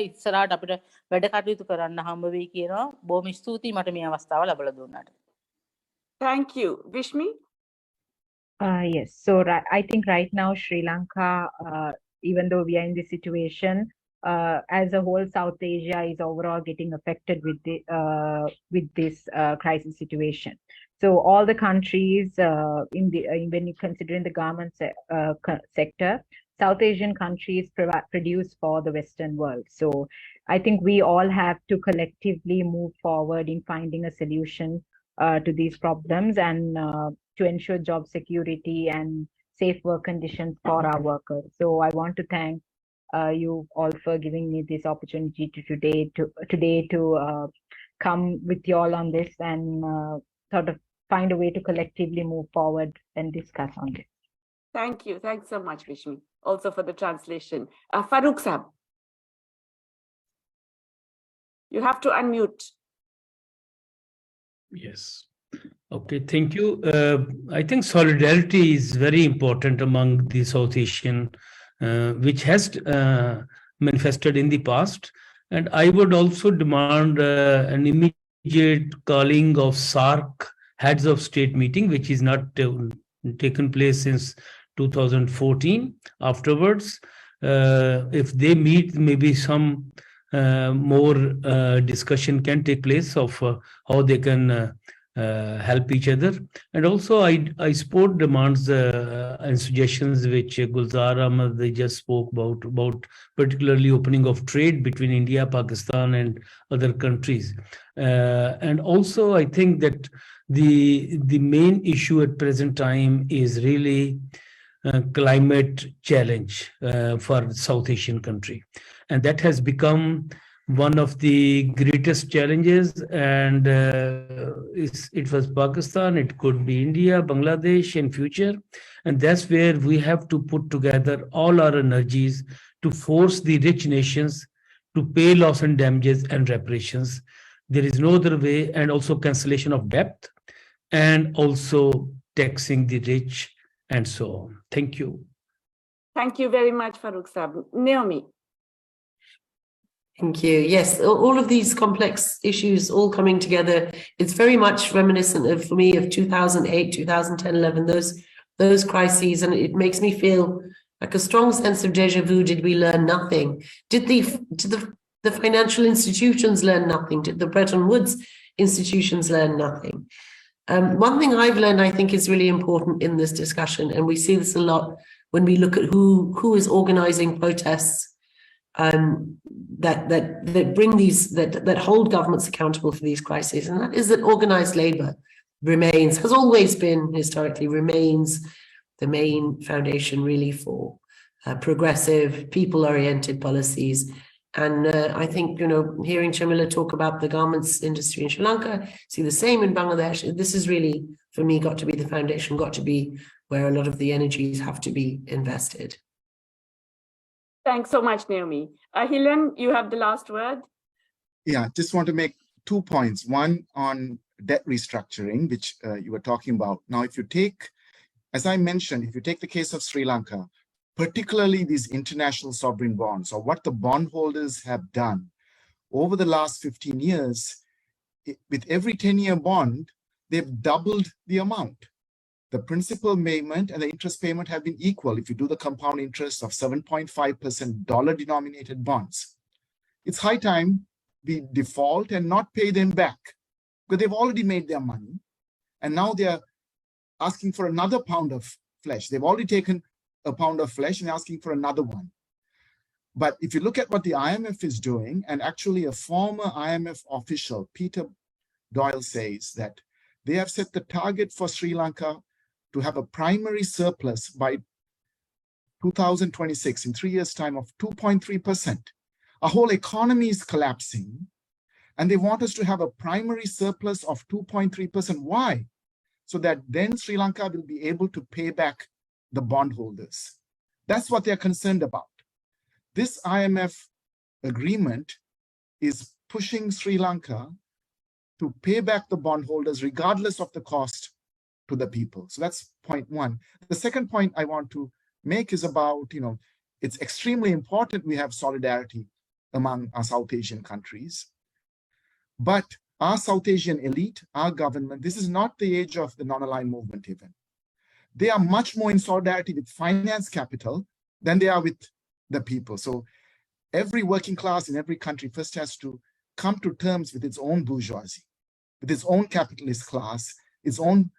ඉස්සරහට අපිට වැඩ කටයුතු කරන්න හම්බ වෙයි කියනවා බොහොම ස්තුතියි මට මේ අවස්ථාව ලැබලා දුන්නාට. Thank you. Vishmi? Yes, so I think right now Sri Lanka, even though we are in this situation, as a whole, South Asia is overall getting affected with this crisis situation. So all the countries when you consider in the garment sector, South Asian countries produce for the Western world. So I think we all have to collectively move forward in finding a solution to these problems and to ensure job security and safe work conditions for our workers. So I want to thank you all for giving me this opportunity today to come with you all on this and sort of find a way to collectively move forward and discuss on this. Thank you. Thanks so much, Vishmi, also for the translation. Farooq Saab, you have to unmute. Yes. Okay, thank you. I think solidarity is very important among the South Asian, which has manifested in the past. And I would also demand an immediate calling of SAARC heads of state meeting, which is not taken place since 2014. Afterwards, if they meet, maybe some more discussion can take place of how they can help each other. And also I support demands and suggestions which Gulzar Ahmed just spoke about particularly opening of trade between India, Pakistan and other countries. And also I think that the main issue at present time is really climate challenge for South Asian country. And that has become one of the greatest challenges, and it was Pakistan, it could be India, Bangladesh in future, and that's where we have to put together all our energies to force the rich nations to pay loss and damages and reparations. There is no other way, and also cancellation of debt, and also taxing the rich, and so on. Thank you. Thank you very much, Farooq Saab. Naomi. Thank you. Yes, all of these complex issues all coming together. It's very much reminiscent of, for me, of 2008, 2010, 11, those crises, and it makes me feel like a strong sense of deja vu. Did we learn nothing? Did the financial institutions learn nothing? Did the Bretton Woods institutions learn nothing? One thing I've learned, I think, is really important in this discussion, and we see this a lot when we look at who is organizing protests that bring these, that hold governments accountable for these crises, and that is that organized labor has always been, historically, remains the main foundation really for progressive, people-oriented policies. And I think, hearing Chamila talk about the garments industry in Sri Lanka, see the same in Bangladesh, this is really, for me, got to be the foundation, got to be where a lot of the energies have to be invested. Thanks so much, Naomi. Hilen, you have the last word. Yeah, just want to make 2 points. One on debt restructuring, which you were talking about. Now, if you take, as I mentioned, if you take the case of Sri Lanka, particularly these international sovereign bonds, or what the bondholders have done over the last 15 years, with every 10-year bond, they've doubled the amount. The principal payment and the interest payment have been equal if you do the compound interest of 7.5% dollar-denominated bonds. It's high time we default and not pay them back, because they've already made their money, and now they're asking for another pound of flesh. They've already taken a pound of flesh and asking for another one. But if you look at what the IMF is doing, and actually a former IMF official, Peter Doyle, says that they have set the target for Sri Lanka to have a primary surplus by 2026, in 3 years' time, of 2.3%. Our whole economy is collapsing, and they want us to have a primary surplus of 2.3%. Why? So that then Sri Lanka will be able to pay back the bondholders. That's what they're concerned about. This IMF agreement is pushing Sri Lanka to pay back the bondholders regardless of the cost to the people. So that's point one. The second point I want to make is about, it's extremely important we have solidarity among our South Asian countries. But our South Asian elite, our government, this is not the age of the non-aligned movement even. They are much more in solidarity with finance capital than they are with the people. So every working class in every country first has to come to terms with its own bourgeoisie, with its own capitalist class, its own,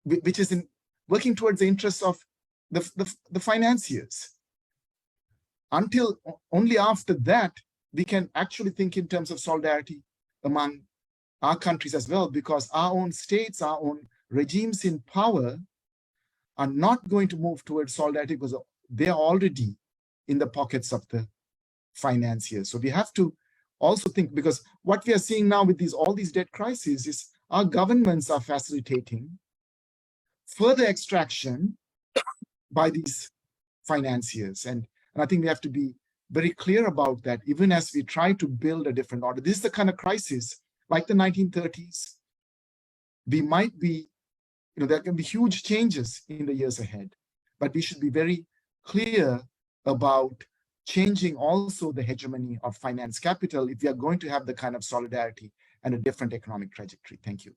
which is working towards the interests of the financiers. Until only after that, we can actually think in terms of solidarity among our countries as well, because our own states, our own regimes in power are not going to move towards solidarity because they are already in the pockets of the financiers. So we have to also think, because what we are seeing now with all these debt crises is our governments are facilitating further extraction by these financiers. And I think we have to be very clear about that, even as we try to build a different order. This is the kind of crisis, like the 1930s. We might be, there can be huge changes in the years ahead, but we should be very clear about changing also the hegemony of finance capital if we are going to have the kind of solidarity and a different economic trajectory. Thank you.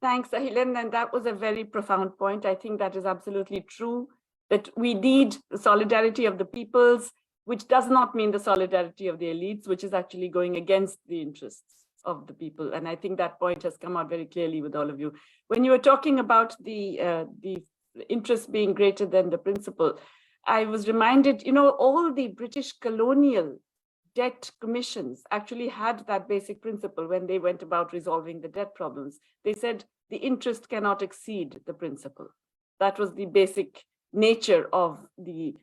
Thanks, Hilen, and that was a very profound point. I think that is absolutely true, that we need the solidarity of the peoples, which does not mean the solidarity of the elites, which is actually going against the interests of the people. And I think that point has come out very clearly with all of you. When you were talking about the interest being greater than the principal, I was reminded, all the British colonial debt commissions actually had that basic principle when they went about resolving the debt problems. They said the interest cannot exceed the principal. That was the basic nature of the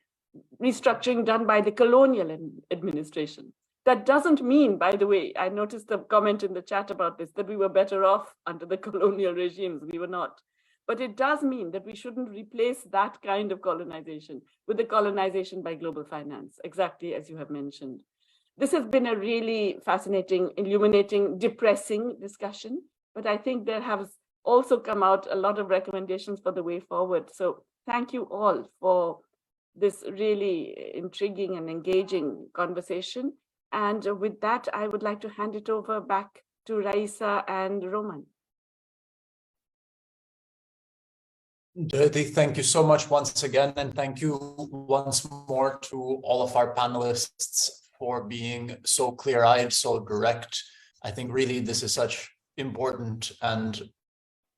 restructuring done by the colonial administration. That doesn't mean, by the way, I noticed a comment in the chat about this, that we were better off under the colonial regimes. We were not. But it does mean that we shouldn't replace that kind of colonization with the colonization by global finance, exactly as you have mentioned. This has been a really fascinating, illuminating, depressing discussion, but I think there has also come out a lot of recommendations for the way forward. So thank you all for this really intriguing and engaging conversation. And with that, I would like to hand it over back to Raisa and Roman. Jyoti, thank you so much once again, and thank you once more to all of our panelists for being so clear-eyed, so direct. I think really this is such important and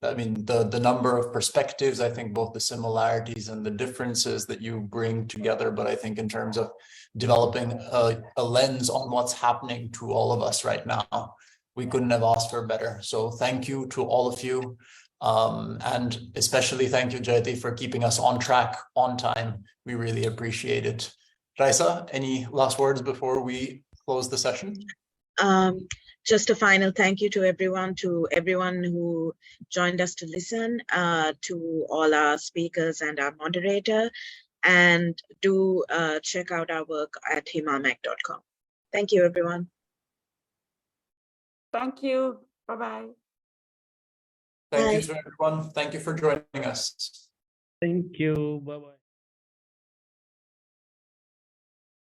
I mean, the number of perspectives, I think both the similarities and the differences that you bring together, but I think in terms of developing a lens on what's happening to all of us right now, we couldn't have asked for better. So thank you to all of you. And especially thank you, Jayati, for keeping us on track, on time. We really appreciate it. Raisa, any last words before we close the session? Just a final thank you to everyone who joined us to listen, to all our speakers and our moderator, and do check out our work at himalmec.com. Thank you, everyone. Thank you. Bye-bye. Thank you to everyone. Thank you for joining us. Thank you. Bye-bye.